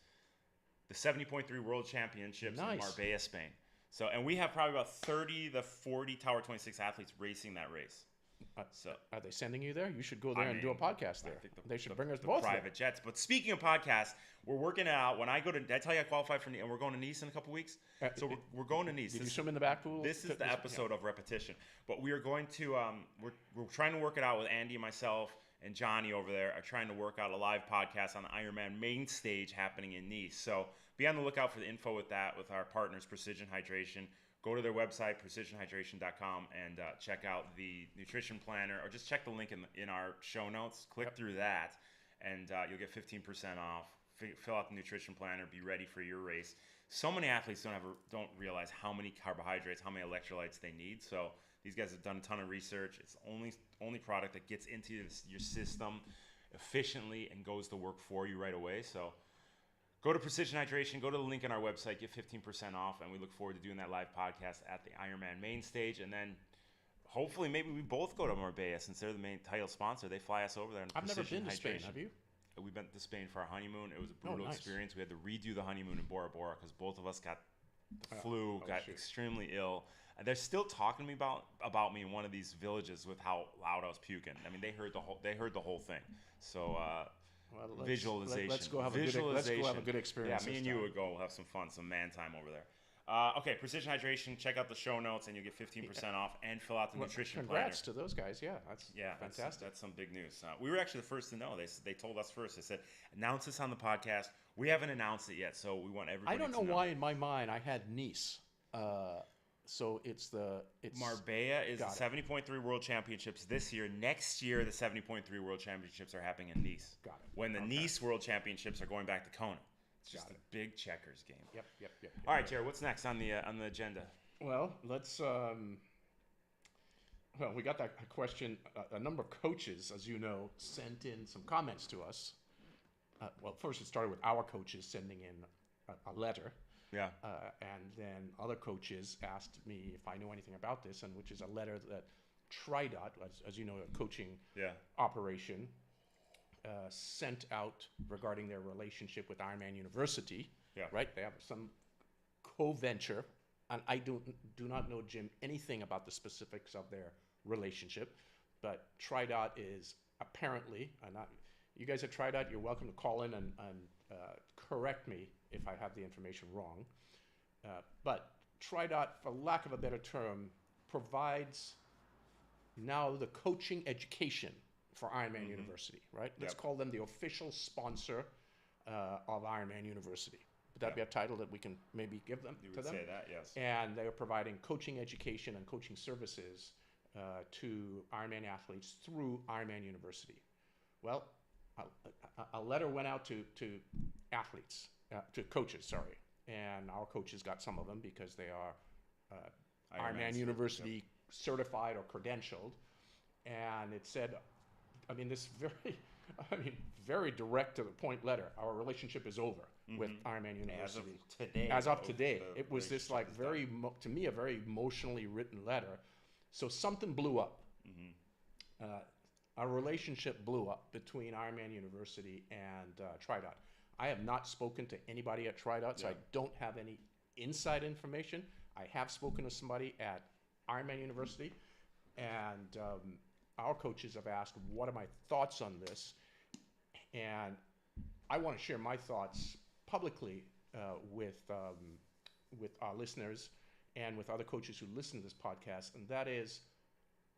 the 70.3 World Championships in Marbella, Spain. So, and we have probably about 30 to 40 Tower 26 athletes racing that race. So, are they sending you there? You should go there and do a podcast there. They should bring us the both private jets. But speaking of podcasts, we're working out. When I go to, did I tell you I qualified for, and we're going to Nice in a couple weeks? So we're going to Nice. Did you swim in the back pool? This is the episode of repetition. But we are going to, we're trying to work it out with Andy and myself and Johnny over there are trying to work out a live podcast on the Ironman main stage happening in Nice. So be on the lookout for the info with that, with our partners, Precision Hydration. Go to their website, precisionhydration.com, and check out the nutrition planner, or just check the link in our show notes. Click through that, and you'll get 15% off. Fill out the nutrition planner. Be ready for your race. So many athletes don't realize how many carbohydrates, how many electrolytes they need. So these guys have done a ton of research. It's the only product that gets into your system efficiently and goes to work for you right away. So go to Precision Hydration, go to the link on our website, get 15% off, and we look forward to doing that live podcast at the Ironman main stage. And then hopefully maybe we both go to Marbella, since they're the main title sponsor. They fly us over there. I've never been to Spain, have you? We went to Spain for our honeymoon. It was a brutal experience. We had to redo the honeymoon in Bora Bora because both of us got the flu, got extremely ill. And they're still talking to me about me in one of these villages with how loud I was puking. I mean, they heard the whole thing. So visualization. Let's go have a good experience. Yeah, me and you would go. We'll have some fun, some man time over there. Okay, Precision Hydration. Check out the show notes, and you'll get 15% off, and fill out the nutrition planner. Congrats to those guys. Yeah, that's fantastic. That's some big news. We were actually the first to know. They told us first. They said, announce this on the podcast. We haven't announced it yet, so we want everybody to know. I don't know why in my mind I had Nice. So it's Marbella is the 70.3 World Championships this year. Next year, the 70.3 World Championships are happening in Nice. Got it. When the Nice World Championships are going back to Kona. It's just a big checkers game. Yep. All right, Jared, what's next on the agenda? Well, let's. We got that question. A number of coaches, as you know, sent in some comments to us. First it started with our coaches sending in a letter. Yeah. And then other coaches asked me if I knew anything about this, and which is a letter that TriDot, as you know, a coaching operation, sent out regarding their relationship with Ironman University. Yeah. Right? They have some co-venture, and I do not know, Jim, anything about the specifics of their relationship, but TriDot is apparently, you guys at TriDot, you're welcome to call in and correct me if I have the information wrong. But TriDot, for lack of a better term, provides now the coaching education for Ironman University, right? Let's call them the official sponsor of Ironman University. Would that be a title that we can maybe give them to them? You would say that, yes. And they're providing coaching education and coaching services to Ironman athletes through Ironman University. Well, a letter went out to athletes, to coaches, sorry, and our coaches got some of them because they are Ironman University certified or credentialed, and it said, I mean, this very direct to the point letter. Our relationship is over with Ironman University. As of today, it was this like to me, a very emotionally written letter. So something blew up. Our relationship blew up between Ironman University and TriDot. I have not spoken to anybody at TriDot, so I don't have any inside information. I have spoken to somebody at Ironman University, and our coaches have asked, what are my thoughts on this? And I want to share my thoughts publicly with our listeners and with other coaches who listen to this podcast, and that is,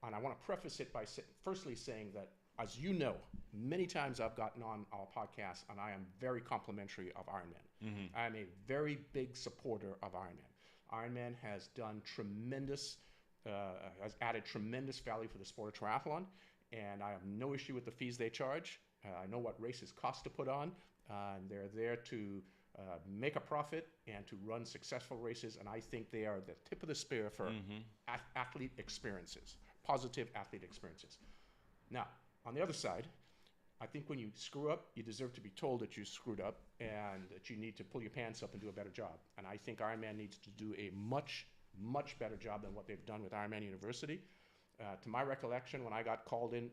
and I want to preface it by firstly saying that, as you know, many times I've gotten on our podcast and I am very complimentary of Ironman. I am a very big supporter of Ironman. Ironman has done tremendous, has added tremendous value for the sport of triathlon, and I have no issue with the fees they charge. I know what races cost to put on, and they're there to make a profit and to run successful races, and I think they are the tip of the spear for athlete experiences. Positive athlete experiences. Now, on the other side, I think when you screw up, you deserve to be told that you screwed up and that you need to pull your pants up and do a better job. And I think Ironman needs to do a much, much better job than what they've done with Ironman University. To my recollection, when I got called in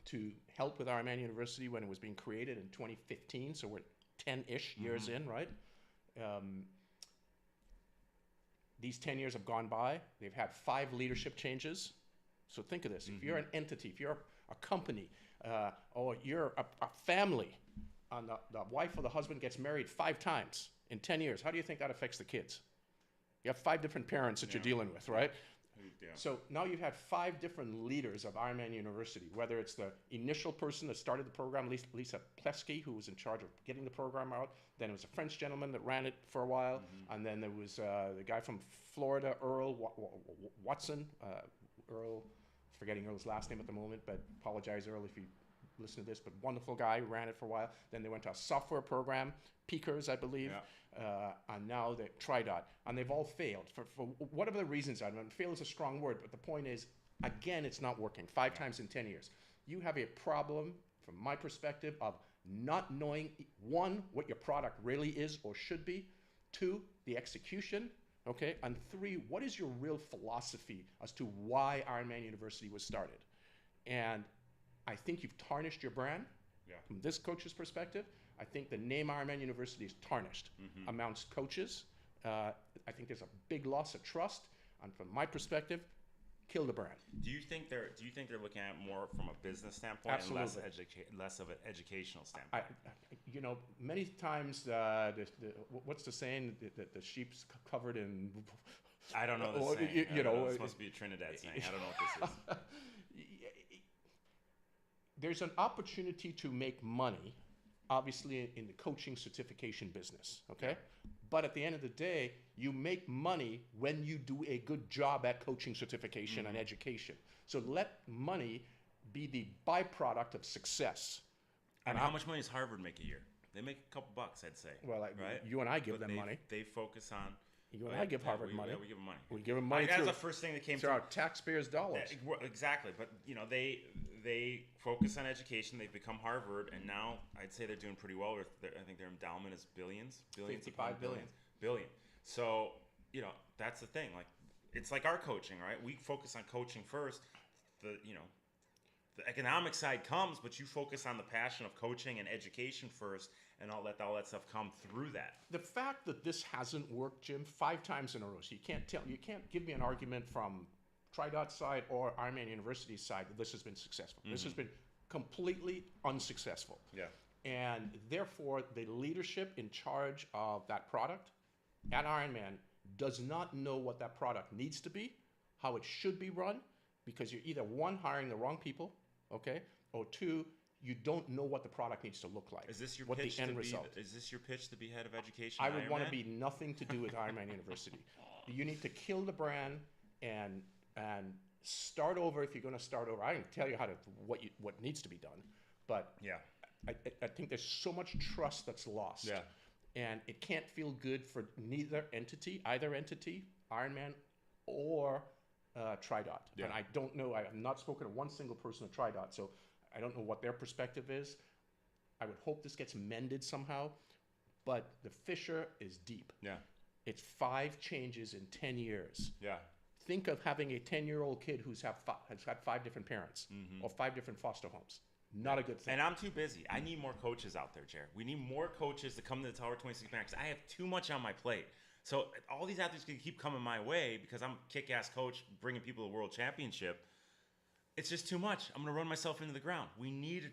to help with Ironman University when it was being created in 2015, so we're 10-ish years in, right? These 10 years have gone by. They've had 5 leadership changes. So think of this. If you're an entity, if you're a company, or you're a family, and the wife or the husband gets married 5 times in 10 years, how do you think that affects the kids? You have 5 different parents that you're dealing with, right? So now you've had 5 different leaders of Ironman University, whether it's the initial person that started the program, Lisa Plesky, who was in charge of getting the program out. Then it was a French gentleman that ran it for a while. And then there was the guy from Florida, Earl Watson, Earl, forgetting Earl's last name at the moment, but apologize, Earl, if you listen to this, but wonderful guy, ran it for a while. Then they went to a software program, Peakers, I believe, and now they TriDot, and they've all failed for whatever the reasons are. And fail is a strong word, but the point is, again, it's not working 5 times in 10 years. You have a problem, from my perspective, of not knowing, 1, what your product really is or should be, 2, the execution, okay, and 3, what is your real philosophy as to why Ironman University was started? And I think you've tarnished your brand. From this coach's perspective, I think the name Ironman University is tarnished amongst coaches. I think there's a big loss of trust, and from my perspective, kill the brand. Do you think they're looking at it more from a business standpoint Absolutely. and less of an educational standpoint? You know, many times, what's the saying? The sheep's covered in. I don't know the saying. You know, this must be a Trinidad saying. I don't know what this is. There's an opportunity to make money, obviously, in the coaching certification business, okay? But at the end of the day, you make money when you do a good job at coaching certification and education. So let money be the byproduct of success. And how much money does Harvard make a year? They make a couple bucks, I'd say. Well, right? You and I give them money. They focus on... You and I give Harvard money. Yeah, we give them money. We give them money that's the first thing that came through our taxpayers' dollars. Exactly, but you know they focus on education. They've become Harvard, and now I'd say they're doing pretty well. I think their endowment is billions 55 billion. So you know that's the thing. Like it's like our coaching, right? We focus on coaching first. The economic side comes, but you focus on the passion of coaching and education first, and all that stuff come through that. The fact that this hasn't worked, Jim, 5 times in a row, so you can't give me an argument from TriDot side or Ironman University's side that this has been successful. This has been completely unsuccessful. Yeah. And therefore, the leadership in charge of that product at Ironman does not know what that product needs to be, how it should be run, because you're either 1, hiring the wrong people, okay, or 2, you don't know what the product needs to look like. Is this your what pitch the end to result? Is this your pitch to be head of education? I would want to be nothing to do with Ironman University. You need to kill the brand and start over if you're going to start over. I can tell you what needs to be done, but Yeah. I think there's so much trust that's lost. Yeah. And it can't feel good for either entity, Ironman or TriDot. Yeah. And I don't know, I have not spoken to one single person at TriDot, so I don't know what their perspective is. I would hope this gets mended somehow, but the fissure is deep. Yeah. It's 5 changes in 10 years. Yeah. Think of having a 10-year-old kid has had 5 different parents or 5 different foster homes. Not a good thing. And I'm too busy. I need more coaches out there, Jared. We need more coaches to come to the Tower 26 Max. I have too much on my plate. So all these athletes can keep coming my way because I'm a kick-ass coach bringing people to the World Championship. It's just too much. I'm going to run myself into the ground. We need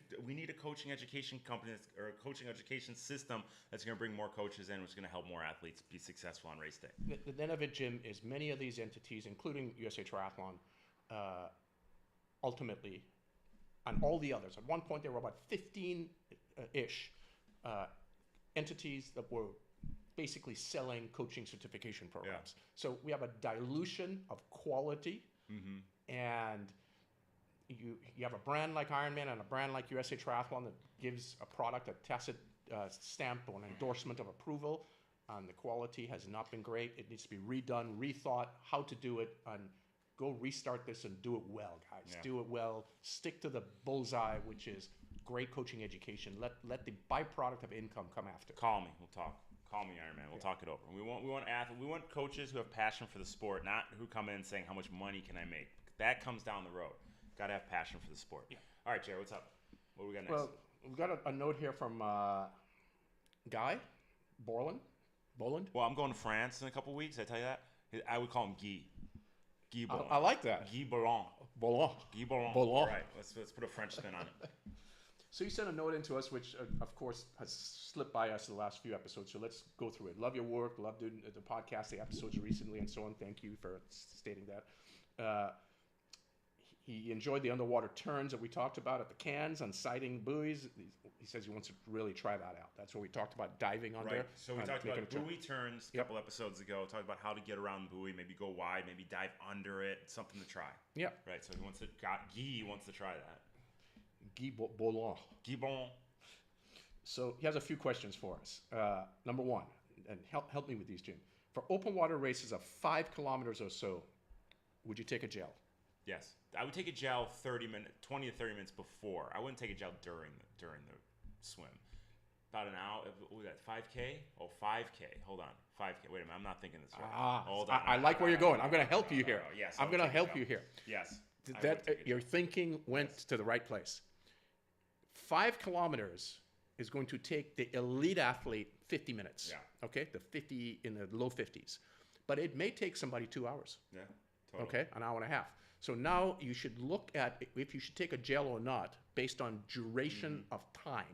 a coaching education company or a coaching education system that's going to bring more coaches in, which is going to help more athletes be successful on race day. The then of it, Jim, is many of these entities, including USA Triathlon, ultimately, and all the others. At one point, there were about 15-ish entities that were basically selling coaching certification programs. Yeah. So we have a dilution of quality, and you have a brand like Ironman and a brand like USA Triathlon that gives a product a tacit stamp or an endorsement of approval, and the quality has not been great. It needs to be redone, rethought, how to do it, and go restart this and do it well, guys. Yeah. Do it well. Stick to the bullseye, which is great coaching education. Let the byproduct of income come after. Call me. We'll talk. Call me, Ironman. We'll talk it over. We want athletes. We want coaches who have passion for the sport, not who come in saying how much money can I make. That comes down the road. Got to have passion for the sport. Yeah. All right, Jared, what's up? What do we got next? Well, we've got a note here from Guy Borland. Boland? Well, I'm going to France in a couple weeks. Did I tell you that? I would call him Guy. Guy Boland. I like that. Guy Boland. Boland. Guy Boland. Boland. All right, let's put a French spin on it. So you sent a note into us, which of course has slipped by us the last few episodes. So let's go through it. Love your work. Love doing the podcast, the episodes recently, and so on. Thank you for stating that. He enjoyed the underwater turns that we talked about at the cans on sighting buoys. He says he wants to really try that out. That's what we talked about, diving under. Right. So we talked about buoy turns a couple episodes ago. Talked about how to get around the buoy, maybe go wide, maybe dive under it. Something to try. Yeah. Right. So Guy wants to try that. Guy Boland. Guy Boland. So he has a few questions for us. Number one, and help me with these, Jim. For open water races of 5 kilometers or so, would you take a gel? Yes, I would take a gel 20 to 30 minutes before. I wouldn't take a gel during the swim. About an hour. What was that? 5K? Oh, 5K. Hold on. 5K. Wait a minute. I'm not thinking this right. Hold on. I like where you're going. I'm going to help you here. Yes. I'm going to help you here. Yes. Your thinking went to the right place. 5 kilometers is going to take the elite athlete 50 minutes. Yeah. Okay? The 50 in the low 50s. But it may take somebody 2 hours. Yeah. Totally. Okay? An hour and a half. So now you should look at if you should take a gel or not based on duration of time,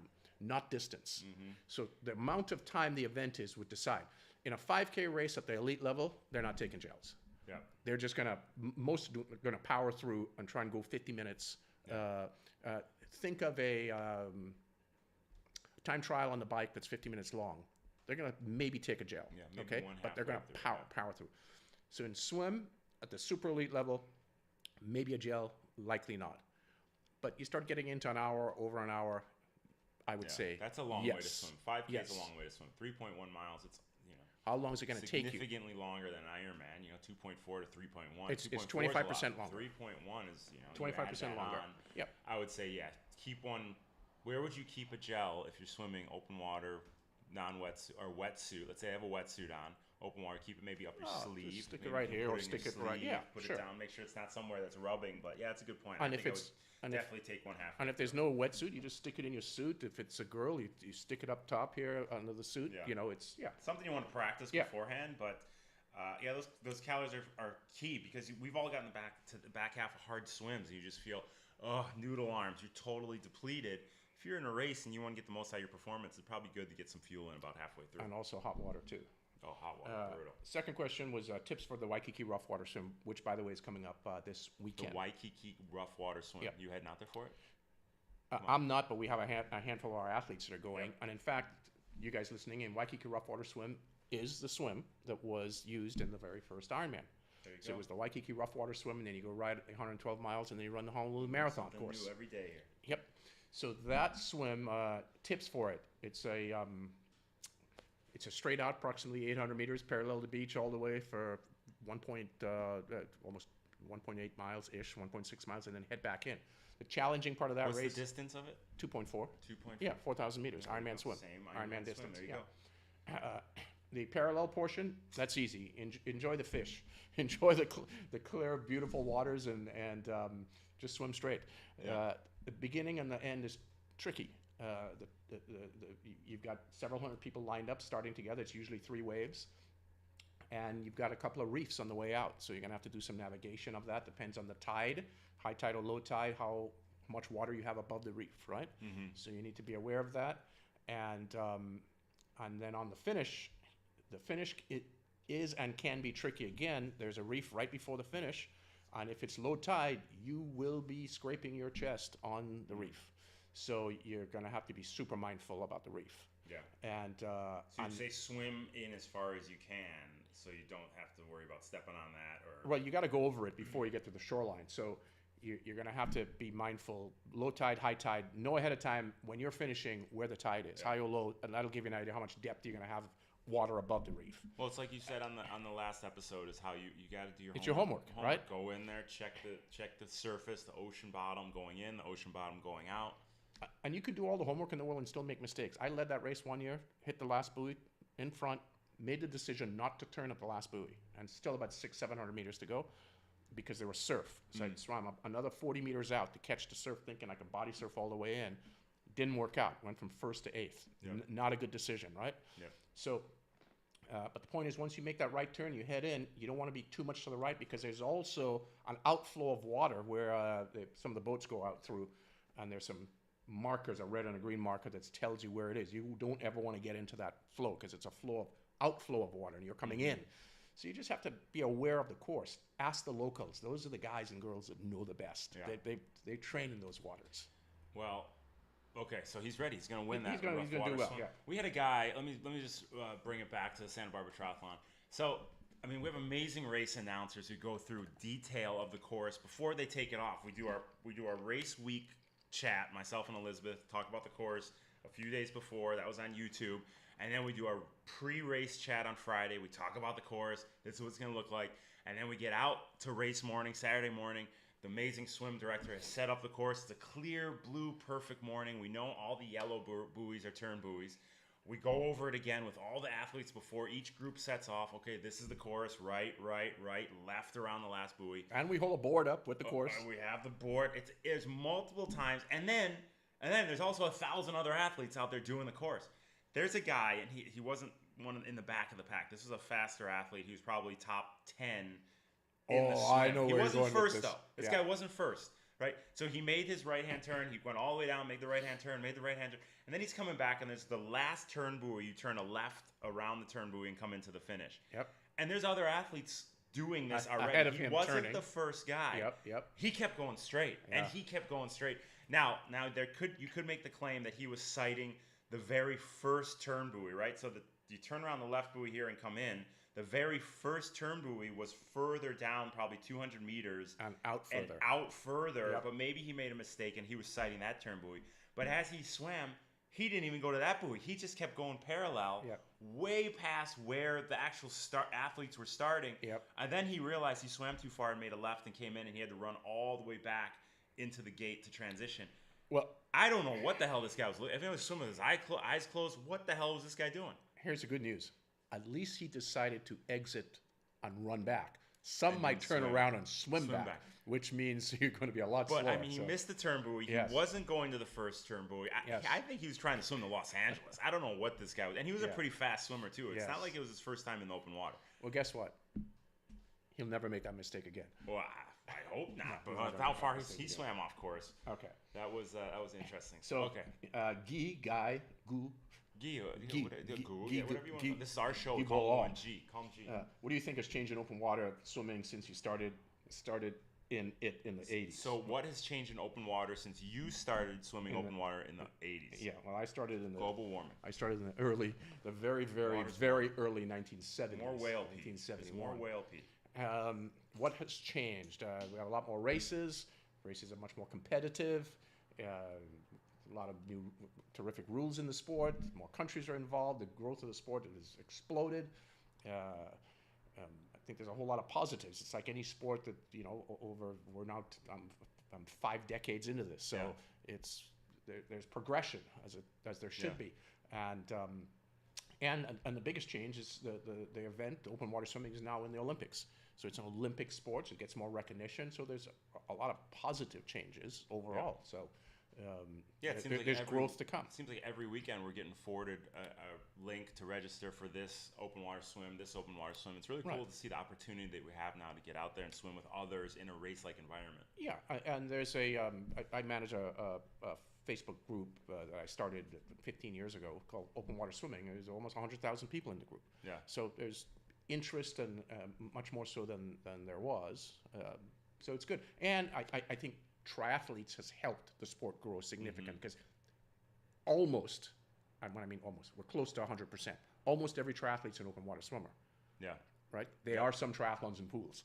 not distance. So the amount of time the event is would decide. In a 5K race at the elite level, they're not taking gels. Yeah. They're just gonna power through and try and go 50 minutes. Yeah. Think of a time trial on the bike that's 50 minutes long. They're gonna maybe take a gel. Yeah, maybe okay, but they're gonna power through. So in swim at the super elite level, maybe a gel, likely not. But you start getting into an hour, over an hour, I would say that's a long way to swim. 5K is a long way to swim. 3.1 miles. It's how long is it going to take you? Significantly longer than Ironman. 2.4 to 3.1. It's 25% longer. 3.1 is 25% longer. Yep. I would say keep one. Where would you keep a gel if you're swimming open water, non-wetsuit or wetsuit? Let's say I have a wetsuit on. Open water, keep it maybe up your sleeve. Just stick it right here, or stick it right. Yeah, put sure. it down. Make sure it's not somewhere that's rubbing. But yeah, it's a good point. And definitely take one half. And if there's no wetsuit, you just stick it in your suit. If it's a girl, you stick it up top here under the suit. Yeah. It's something you want to practice beforehand. But those calories are key because we've all gotten the back half of hard swims and you just feel noodle arms. You're totally depleted. If you're in a race and you want to get the most out of your performance, it's probably good to get some fuel in about halfway through. And also hot water too. Oh, hot water, brutal. Second question was tips for the Waikiki rough water swim, which, by the way, is coming up this weekend. The Waikiki rough water swim. Yep. You heading out there for it? I'm not, but we have a handful of our athletes that are going. Yep. And in fact, you guys listening in, Waikiki rough water swim is the swim that was used in the very first Ironman. There you So go. it was the Waikiki rough water swim, and then you go ride 112 miles, and then you run the Honolulu Marathon Something course. new every day here. Yep. So that swim, tips for it. It's a straight out, approximately 800 meters, parallel to the beach all the way for almost 1.8 miles ish, 1.6 miles, and then head back in. The challenging part of that What's race, the distance of it? 2.4. 2.4. Yeah, 4,000 meters, There you Ironman go. swim. Same Ironman Ironman distance. Swim. There you go. The parallel portion, that's easy. Enjoy the fish. Enjoy the clear, beautiful waters, and just swim straight. Yeah. The beginning and the end is tricky. You've got several hundred people lined up starting together. It's usually 3 waves. And you've got a couple of reefs on the way out. So you're going to have to do some navigation of that. Depends on the tide, high tide or low tide, how much water you have above the reef, right? Mm-hmm. So you need to be aware of that. And then on the finish it is and can be tricky. Again, there's a reef right before the finish. And if it's low tide, you will be scraping your chest on the reef. So you're going to have to be super mindful about the reef. Yeah. And So you say swim in as far as you can, so you don't have to worry about stepping on that, or well, you got to go over it before you get to the shoreline. So you're going to have to be mindful. Low tide, high tide. Know ahead of time when you're finishing where the tide is, high or low, and that'll give you an idea how much depth you're going to have water above the reef. Well, it's like you said on the last episode, is how you got to do your It's your homework, right? Go in there, check the surface, the ocean bottom going in, the ocean bottom going out. And you could do all the homework in the world and still make mistakes. I led that race one year, hit the last buoy in front, made the decision not to turn at the last buoy, and still about 600-700 meters to go because there was surf. So I swam up another 40 meters out to catch the surf, thinking I could body surf all the way in. Didn't work out. Went from first to eighth. Yeah. Not a good decision, right? Yeah. So, but the point is, once you make that right turn, you head in. You don't want to be too much to the right because there's also an outflow of water where some of the boats go out through, and there's some markers, a red and a green marker that tells you where it is. You don't ever want to get into that flow because it's a outflow of water and you're coming in. So you just have to be aware of the course. Ask the locals. Those are the guys and girls that know the best. Yeah. They train in those waters. Well, okay, so he's ready. He's going to win that. He's going to do well. Swim. Yeah. We had a guy. Let me just bring it back to the Santa Barbara Triathlon. So, I mean, we have amazing race announcers who go through detail of the course before they take it off. We do our race week chat. Myself and Elizabeth talk about the course a few days before. That was on YouTube. And then we do our pre-race chat on Friday. We talk about the course. This is what it's going to look like. And then we get out to race morning, Saturday morning. The amazing swim director has set up the course. It's a clear, blue, perfect morning. We know all the yellow buoys are turn buoys. We go over it again with all the athletes before each group sets off. Okay, this is the course. Right, left around the last buoy. And we hold a board up with the course. We have the board. It's multiple times. And then there's also 1,000 other athletes out there doing the course. There's a guy, and he wasn't one in the back of the pack. This was a faster athlete. He was probably top 10 in the swim. I know he where wasn't you're going first, with this. though. This guy wasn't first, right? So he made his right-hand turn. He went all the way down, made the right-hand turn, made the right-hand turn. And then he's coming back, and there's the last turn buoy. You turn a left around the turn buoy and come into the finish. Yep. And there's other athletes doing this already. Ahead of he him wasn't turning. the first guy. Yep. He kept going straight, and he kept going straight. Now you could make the claim that he was citing the very first turn buoy, right? So you turn around the left buoy here and come in. The very first turn buoy was further down, probably 200 meters. And out further. But maybe he made a mistake and he was citing that turn buoy. But as he swam, he didn't even go to that buoy. He just kept going parallel, way past where the actual athletes were starting. Yep. And then he realized he swam too far and made a left and came in, and he had to run all the way back into the gate to transition. Well, I don't know what the hell this guy was looking. If he was swimming with his eyes closed, what the hell was this guy doing? here's the good news. At least he decided to exit and run back. Some might turn around and swim back, which means you're going to be a lot slower. But, I mean, he missed the turn buoy. He wasn't going to the first turn buoy. I think he was trying to swim to Los Angeles. I don't know what this guy was. And he was a pretty fast swimmer, too. It's not like it was his first time in the open water. Well, guess what? He'll never make that mistake again. Well, I hope not. But how far he swam off course. Okay. That was interesting. So, Guy, whatever you want. This is our show. Call him G. Call him G. What do you think has changed in open water swimming since you started in the 80s? So what has changed in open water since you started swimming open water in the 80s? Yeah, well, I started in the global warming. I started in the very early 1970s. More whale pee. 1971. More whale pee. What has changed? We have a lot more races. Races are much more competitive. A lot of new, terrific rules in the sport. More countries are involved. The growth of the sport has exploded. I think there's a whole lot of positives. It's like any sport that we're now. I'm 5 decades into this, so it's there's progression as there should be, and the biggest change is the event. The open water swimming is now in the Olympics, so it's an Olympic sport. It gets more recognition. So there's a lot of positive changes overall. So. It seems like there's growth to come. It seems like every weekend we're getting forwarded a link to register for this open water swim, this open water swim. It's really cool to see the opportunity that we have now to get out there and swim with others in a race-like environment. Yeah, and there's I manage a Facebook group that I started 15 years ago called Open Water Swimming. There's almost 100,000 people in the group. Yeah. So there's interest, and much more so than there was. So it's good. And I think triathletes has helped the sport grow significantly because almost, when I mean almost, we're close to 100%. Almost every triathlete's an open water swimmer. Yeah. Right? There are some triathlons in pools.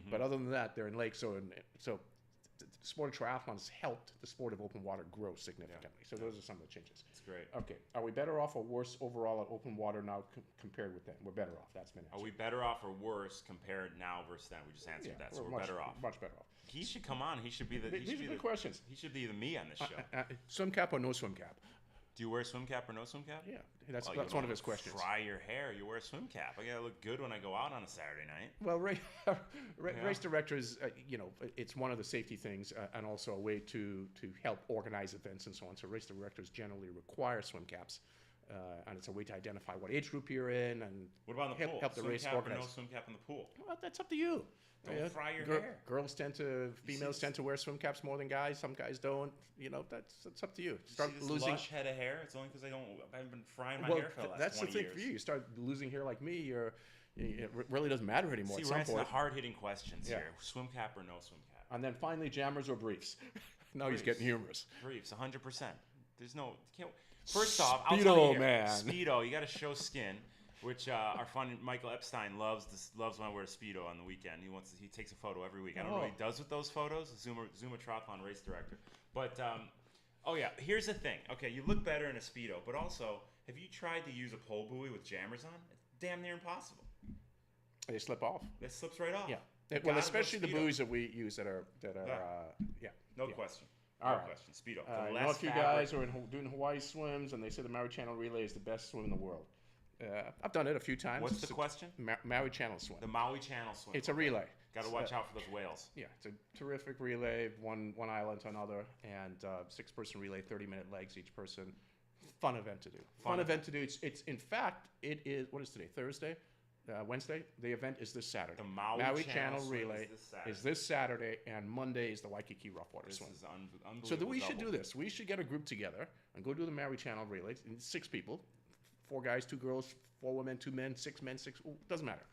But other than that, they're in lakes. So the sport of triathlon has helped the sport of open water grow significantly. So those are some of the changes. That's great. Okay. Are we better off or worse overall at open water now compared with then? We're better off. That's been answered. Are we better off or worse compared now versus then? We just answered that. So we're better off. Much better off. He should come on. He should be the. These are good questions. He should be the me on this show. Swim cap or no swim cap? Do you wear a swim cap or no swim cap? Yeah, that's one of his questions. Fry your hair. You wear a swim cap. I gotta look good when I go out on a Saturday night. Well, race directors, it's one of the safety things, and also a way to help organize events and so on. So race directors generally require swim caps, and it's a way to identify what age group you're in and what about in the pool? Help the swim race cap organize. Or no swim cap in the pool. Well, that's up to you. Don't fry your hair. Females tend to wear swim caps more than guys. Some guys don't. That's up to you. Start losing lush head of hair. It's only because I haven't been frying my hair for the last 20 years. That's the thing for you. You start losing hair like me. It really doesn't matter anymore. See, we're asking the hard-hitting questions here. Swim cap or no swim cap? And then finally, jammers or briefs. Now he's getting humorous. Briefs, 100%. There's no. First off, I'll tell you here, man. Speedo, you got to show skin. Which our friend Michael Epstein loves when I wear a Speedo on the weekend. He takes a photo every week. I don't know what he does with those photos. Zuma Triathlon race director. But here's the thing. Okay, you look better in a Speedo, but also, have you tried to use a pole buoy with jammers on? It's damn near impossible. They slip off. It slips right off. Yeah. Well, especially the buoys that we use that are No question. All right. Question. Speedo. I know a few guys who are doing Hawaii swims, and they say the Maui Channel Relay is the best swim in the world. I've done it a few times. What's the question? Maui Channel swim. The Maui Channel swim. It's a relay. Got to watch out for those whales. Yeah, it's a terrific relay, one island to another, and 6-person relay, 30-minute legs each person. Fun event to do. Fun event to do. It's in fact, it is, what is today? Thursday? Wednesday? The event is this Saturday. The Maui Channel Relay is this Saturday, and Monday is the Waikiki Rough Water Swim. This is unbelievable. So we should do this. We should get a group together and go do the Maui Channel Relay. 6 people. 4 guys, 2 girls, 4 women, 2 men, 6 men, 6. Doesn't matter.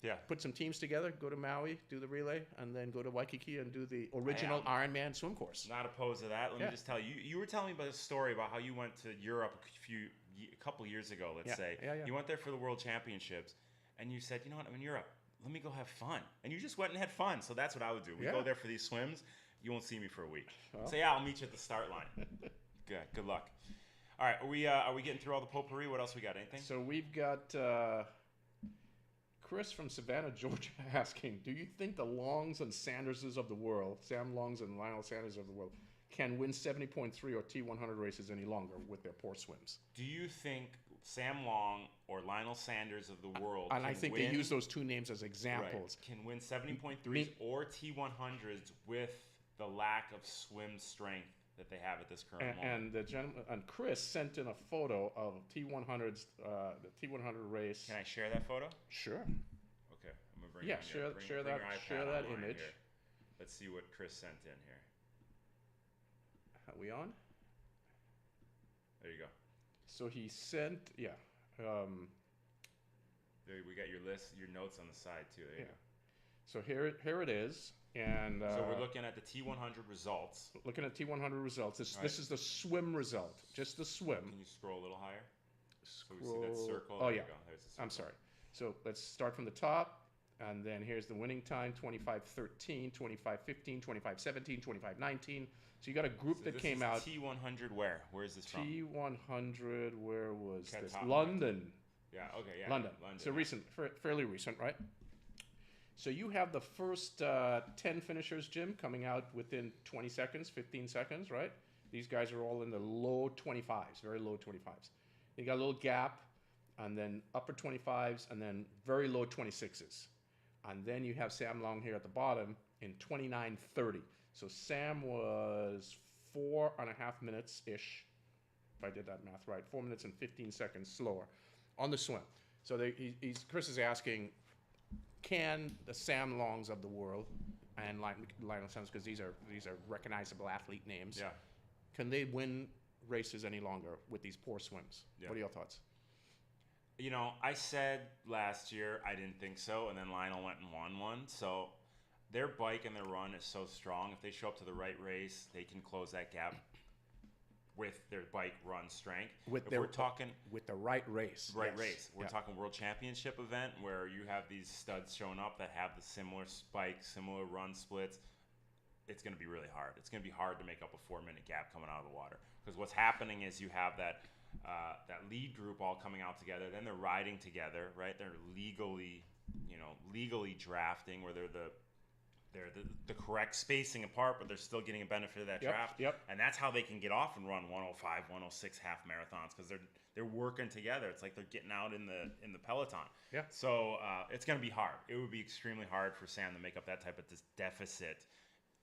Yeah. Put some teams together, go to Maui, do the relay, and then go to Waikiki and do the original Ironman swim course. Not opposed to that. Let me just tell you. You were telling me about a story about how you went to Europe a couple years ago, let's say. Yeah. You went there for the World Championships, and you said, you know what, I'm in Europe. Let me go have fun. And you just went and had fun. So that's what I would do. We go there for these swims. You won't see me for a week. Well. Say, I'll meet you at the start line. Good luck. All right, are we getting through all the potpourri? What else we got? Anything? So we've got Chris from Savannah, Georgia, asking, do you think the Longs and Sanderses of the world, Sam Longs and Lionel Sanders of the world, can win 70.3 or T100 races any longer with their poor swims? Do you think Sam Long or Lionel Sanders of the world and I think they use those 2 names as examples. Right, can win 70.3s or T100s with the lack of swim strength that they have at this current moment. And the gentleman, and Chris sent in a photo of T100's the T100 race. Can I share that photo? Sure. Okay, I'm gonna bring share that image. Here. Let's see what Chris sent in here. Are we on? There you go. So he sent, there we got your list, your notes on the side too. There you go. So here it is. And so we're looking at the T100 results. Looking at T100 results. This is the swim result, just the swim. Can you scroll a little higher? Scroll. So we see that circle. Oh, there yeah. you go. There's the circle. I'm sorry. So let's start from the top. And then here's the winning time, 25:13, 25:15, 25:17, 25:19. So you got a group that came out. T100 where? Where is this from? T100, where was this? Top London. Yeah, okay, yeah. London. So recent, fairly recent, right? So you have the first 10 finishers, Jim, coming out within 20 seconds, 15 seconds, right? These guys are all in the low 25s, very low 25s. You got a little gap, and then upper 25s, and then very low 26s. And then you have Sam Long here at the bottom in 29:30. So Sam was 4.5 minutes-ish, if I did that math right, 4 minutes and 15 seconds slower on the swim. So Chris is asking, can the Sam Longs of the world, and Lionel Sanders, because these are recognizable athlete names, can they win races any longer with these poor swims? Yeah. What are your thoughts? You know, I said last year I didn't think so, and then Lionel went and won one. So their bike and their run is so strong. If they show up to the right race, they can close that gap with their bike run strength. With the right race. Right race. We're talking World Championship event where you have these studs showing up that have the similar spikes, similar run splits. It's going to be really hard. It's going to be hard to make up a 4-minute gap coming out of the water. Because what's happening is you have that lead group all coming out together. Then they're riding together, right? They're legally drafting where they're the correct spacing apart, but they're still getting a benefit of that draft. Yep. And that's how they can get off and run 105, 106 half marathons because they're working together. It's like they're getting out in the peloton. Yeah. So it's going to be hard. It would be extremely hard for Sam to make up that type of deficit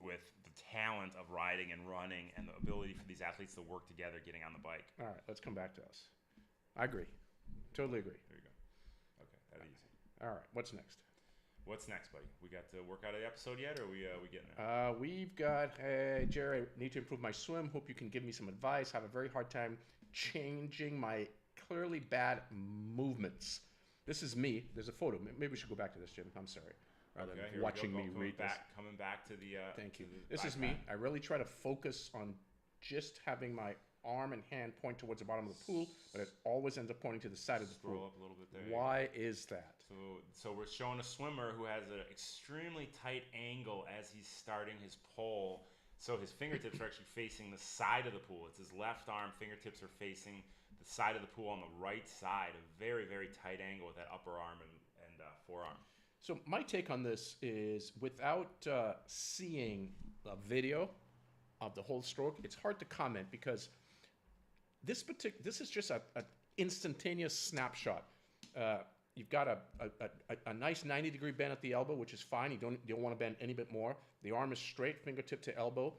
with the talent of riding and running and the ability for these athletes to work together getting on the bike. All right, let's come back to us. I agree. Totally agree. There you go. Okay, that easy. All right, what's next? What's next, buddy? We got to work out of the episode yet, or are we getting there? We've got, hey, Jerry, I need to improve my swim. Hope you can give me some advice. Have a very hard time changing my clearly bad movements. This is me. There's a photo. Maybe we should go back to this, Jim. I'm sorry. Rather than watching me read this. Coming back to the... Thank you. This is me. I really try to focus on just having my arm and hand point towards the bottom of the pool, but it always ends up pointing to the side of the pool. Scroll up a little bit there. Why is that? So we're showing a swimmer who has an extremely tight angle as he's starting his pole. So his fingertips are actually facing the side of the pool. It's his left arm. Fingertips are facing the side of the pool on the right side. A very, very tight angle with that upper arm and forearm. So my take on this is without seeing a video of the whole stroke, it's hard to comment because this is just an instantaneous snapshot. You've got a nice 90-degree bend at the elbow, which is fine. You don't want to bend any bit more. The arm is straight, fingertip to elbow.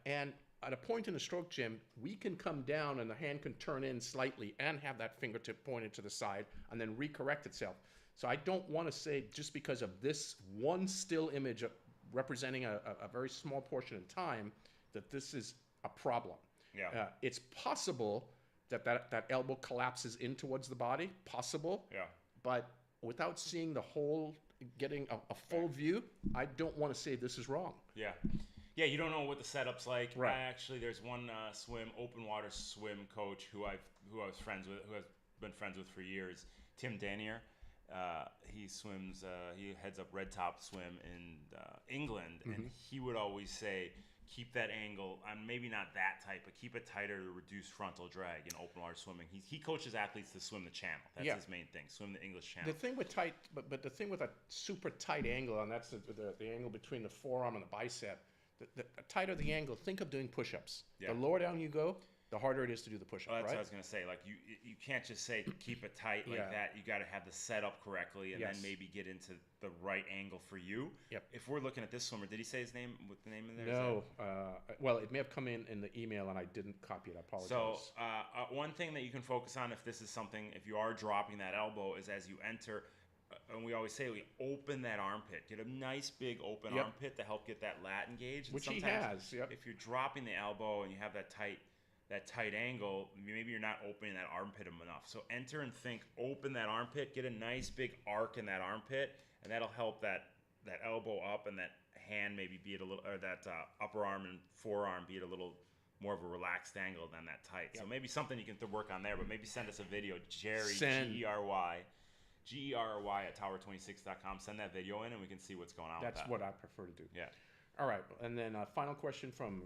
And at a point in the stroke, Jim, we can come down and the hand can turn in slightly and have that fingertip pointed to the side and then recorrect itself. So I don't want to say just because of this one still image representing a very small portion in time that this is a problem. Yeah. It's possible that elbow collapses in towards the body. Possible. Yeah. But without seeing the whole, getting a full view, I don't want to say this is wrong. Yeah. Yeah, you don't know what the setup's like. Right. There's one open water swim coach who I was friends with, who I've been friends with for years, Tim Danier. He swims. He heads up Red Top Swim in England, and he would always say, "Keep that angle. Maybe not that tight, but keep it tighter to reduce frontal drag in open water swimming." He coaches athletes to swim the channel. That's his main thing. Swim the English channel. The thing with tight, but the thing with a super tight angle, and that's the angle between the forearm and the bicep. The tighter the angle, think of doing push-ups. Yeah. The lower down you go, the harder it is to do the push-up, that's right? what I was going to say. Like you can't just say keep it tight like that. You got to have the setup correctly and then maybe get into the right angle for you. Yep. If we're looking at this swimmer, did he say his name with the name in there? No. Well, it may have come in the email and I didn't copy it. I apologize. So one thing that you can focus on if this is something, if you are dropping that elbow, is as you enter, and we always say we open that armpit. Get a nice big open armpit to help get that lat engaged. Which he has. Yep. If you're dropping the elbow and you have that tight angle, maybe you're not opening that armpit enough. So enter and think, open that armpit, get a nice big arc in that armpit, and that'll help that elbow up and that hand maybe be at a little, or that upper arm and forearm be at a little more of a relaxed angle than that tight. Yep. So maybe something you can work on there, but maybe send us a video, Jerry, Gery, GERY at tower26.com. Send that video in and we can see what's going on with that. That's what I prefer to do. Yeah. All right, and then final question from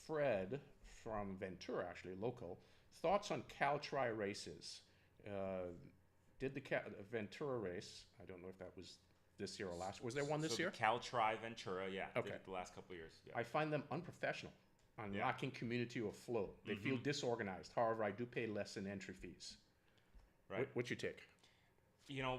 Fred from Ventura, actually local. Thoughts on Cal-Tri races? Did the Ventura race? I don't know if that was this year or last. Was there one this year? The Cal-Tri Ventura, yeah. Okay. The last couple of years. Yeah. I find them unprofessional, lacking community or flow. They feel disorganized. However, I do pay less in entry fees. Right. What's your take? You know,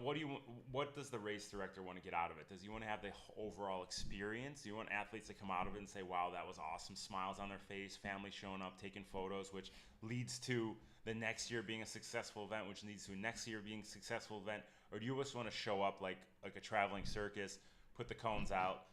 what does the race director want to get out of it? Does he want to have the overall experience? Do you want athletes to come out of it and say, wow, that was awesome, smiles on their face, family showing up, taking photos, which leads to the next year being a successful event, which leads to next year being a successful event? Or do you just want to show up like a traveling circus, put the cones out,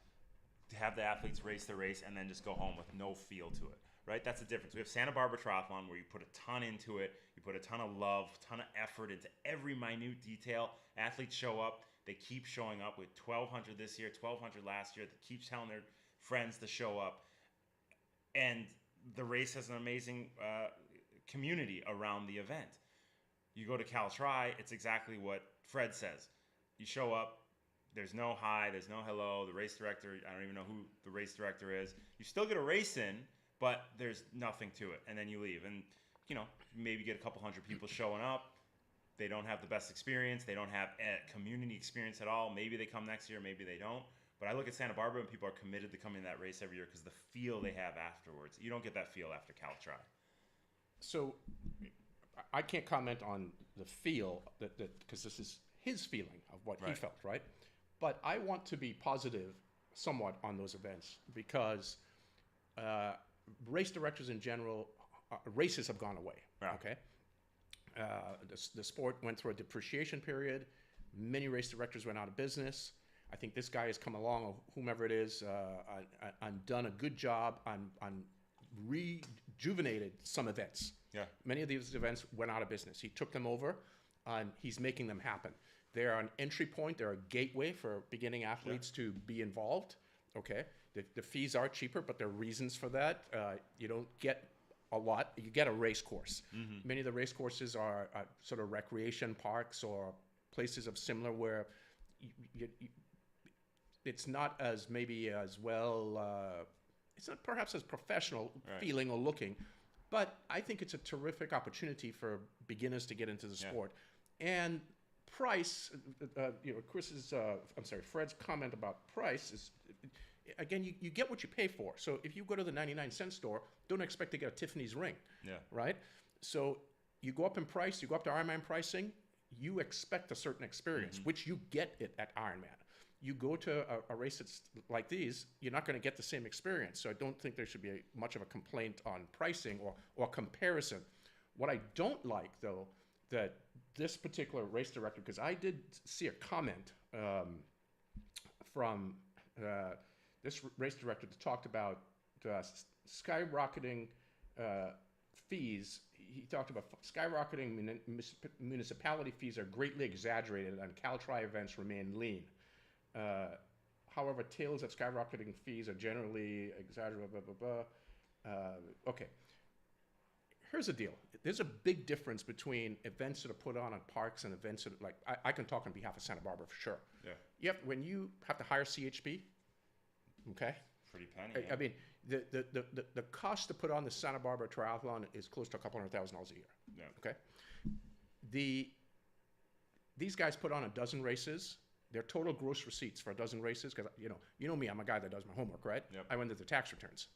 to have the athletes race the race, and then just go home with no feel to it? Right? That's the difference. We have Santa Barbara Triathlon where you put a ton into it. You put a ton of love, ton of effort into every minute detail. Athletes show up. They keep showing up with 1,200 this year, 1,200 last year. They keep telling their friends to show up. And the race has an amazing community around the event. You go to Cal-Tri, it's exactly what Fred says. You show up, there's no hi, there's no hello. The race director, I don't even know who the race director is. You still get a race in, but there's nothing to it, and then you leave. And, you know, maybe get a couple hundred people showing up. They don't have the best experience. They don't have a community experience at all. Maybe they come next year, maybe they don't. But I look at Santa Barbara and people are committed to coming to that race every year because the feel they have afterwards. You don't get that feel after Cal-Tri. So I can't comment on the feel, because this is his feeling of what he felt, right? But I want to be positive somewhat on those events because race directors in general, races have gone away. Yeah. Okay, the sport went through a depreciation period. Many race directors went out of business. I think this guy has come along, or whomever it is, and done a good job on rejuvenated some events. Yeah. Many of these events went out of business. He took them over, and he's making them happen. They're an entry point. They're a gateway for beginning athletes to be involved. Okay. The fees are cheaper, but there are reasons for that. You don't get a lot. You get a race course. Mm-hmm. Many of the race courses are sort of recreation parks or places of similar where it's not as maybe as well, it's not perhaps as professional feeling or looking, but I think it's a terrific opportunity for beginners to get into the sport. And price, Fred's comment about price is, again, you get what you pay for. So if you go to the 99-cent store, don't expect to get a Tiffany's ring, right? So you go up in price, you go up to Ironman pricing, you expect a certain experience, which you get it at Ironman. You go to a race that's like these, you're not going to get the same experience. So I don't think there should be much of a complaint on pricing or comparison. What I don't like, though, that this particular race director, because I did see a comment from this race director that talked about skyrocketing fees. He talked about skyrocketing municipality fees are greatly exaggerated and Cal-Tri events remain lean. However, tales of skyrocketing fees are generally exaggerated, blah, blah, blah. Okay. Here's the deal. There's a big difference between events that are put on parks and events that, like, I can talk on behalf of Santa Barbara for sure. Yeah. When you have to hire CHP, okay? Pretty penny. I mean, the cost to put on the Santa Barbara Triathlon is close to $200,000 a year. Yeah. Okay. These guys put on a dozen races. Their total gross receipts for a dozen races, because you know me, I'm a guy that does my homework, right? Yep. I went to the tax returns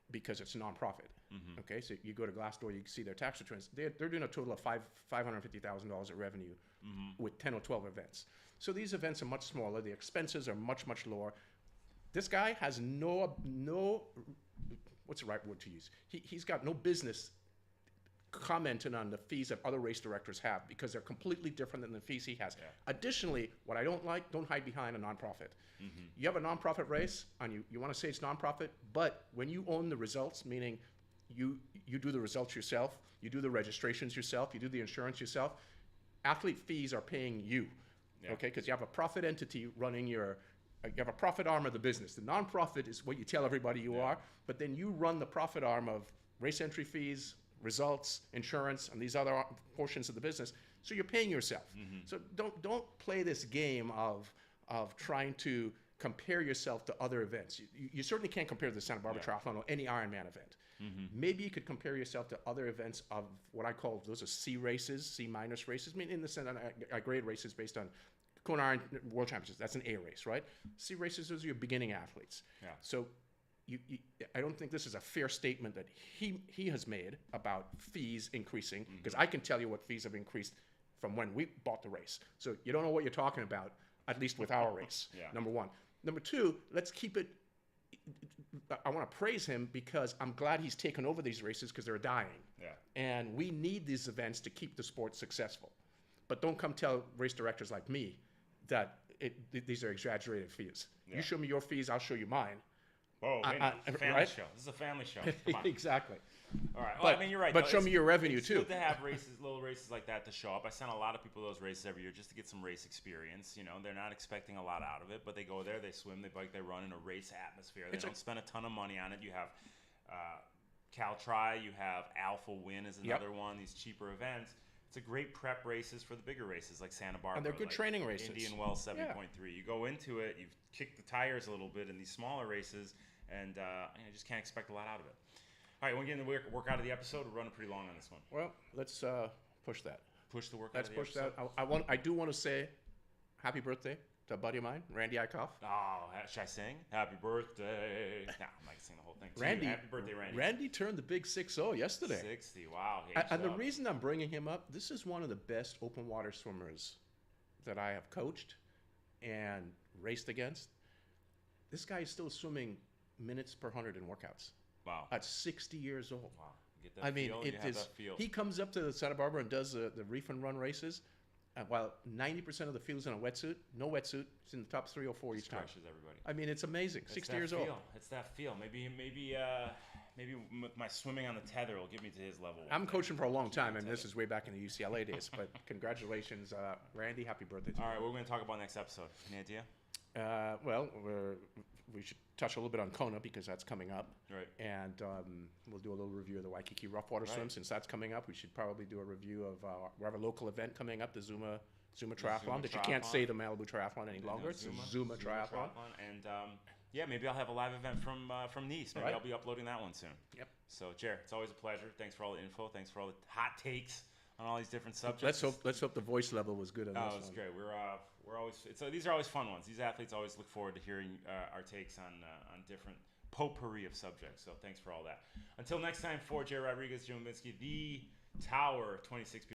because it's a nonprofit. Mm-hmm. Okay, so you go to Glassdoor, you can see their tax returns. They're doing a total of $550,000 of revenue with 10 or 12 events. So these events are much smaller. The expenses are much, much lower. This guy has no what's the right word to use? He's got no business commenting on the fees that other race directors have because they're completely different than the fees he has. Yeah. Additionally, what I don't like, don't hide behind a nonprofit. Mm-hmm. You have a nonprofit race and you want to say it's nonprofit, but when you own the results, meaning you do the results yourself, you do the registrations yourself, you do the insurance yourself, athlete fees are paying you, okay? Because you have a profit entity running you have a profit arm of the business. The nonprofit is what you tell everybody you are, but then you run the profit arm of race entry fees, results, insurance, and these other portions of the business. So you're paying yourself. So don't play this game of trying to compare yourself to other events. You certainly can't compare to the Santa Barbara Triathlon or any Ironman event. Maybe you could compare yourself to other events of what I call, those are C races, C minus races. I mean, in the sense, I grade races based on Kona Iron World Championships. That's an A race, right? C races, those are your beginning athletes. Yeah. So I don't think this is a fair statement that he has made about fees increasing, because I can tell you what fees have increased from when we bought the race. So you don't know what you're talking about, at least with our race, number one. Number two, let's keep it. I want to praise him because I'm glad he's taken over these races, because they're dying. Yeah. And we need these events to keep the sport successful. But don't come tell race directors like me that these are exaggerated fees. Yeah. You show me your fees, I'll show you mine. Whoa, family show. This is a family show. Come on. Exactly. All right. Well, I mean, you're right. But show me your revenue, it's too. It's good to have little races like that to show up. I send a lot of people to those races every year just to get some race experience. You know, they're not expecting a lot out of it, but they go there, they swim, they bike, they run in a race atmosphere. They don't spend a ton of money on it. You have Cal Tri, you have Alpha Win is another one, these cheaper events. It's a great prep races for the bigger races like Santa Barbara. And they're good training races. Indian Wells 7.3. You go into it, you've kicked the tires a little bit in these smaller races, and you just can't expect a lot out of it. All right, we're getting the workout of the episode. We're running pretty long on this one. Well, let's push that. Push the workout. Let's of the push episode. that. I do want to say happy birthday to a buddy of mine, Randy Eichhoff. Oh, should I sing? Happy birthday. No, I'm not gonna sing the whole thing. Randy, happy birthday, Randy. Randy turned the big 6-0 yesterday. 60. Wow. And the reason I'm bringing him up, this is one of the best open water swimmers that I have coached and raced against. This guy is still swimming minutes per 100 in workouts. Wow. At 60 years old. Wow. Get that feel. It is. He comes up to Santa Barbara and does the reef and run races. While 90% of the field's in a wetsuit, no wetsuit, it's in the top 3 or 4 each time. Crushes everybody. I mean, it's amazing. 60 years old. It's that feel. Maybe my swimming on the tether will get me to his level. I'm coaching for a long time, and this is way back in the UCLA days. But congratulations, Randy. Happy birthday to you. All right, what are we going to talk about next episode? Any idea? Well, we should touch a little bit on Kona because that's coming up. Right. And we'll do a little review of the Waikiki Rough Water Swim since that's coming up. We should probably do a review of we have a local event coming up, the Zuma Triathlon. That you can't say the Malibu Triathlon any longer. It's Zuma Triathlon. And maybe I'll have a live event from Nice. Maybe I'll be uploading that one soon. Yep. So, Jer, it's always a pleasure. Thanks for all the info. Thanks for all the hot takes on all these different subjects. Let's hope the voice level was good on this one. Oh, it's great. We're always these are always fun ones. These athletes always look forward to hearing our takes on different potpourri of subjects. So thanks for all that. Until next time, for Jer Rodriguez, Joe Minsky, the Tower 26.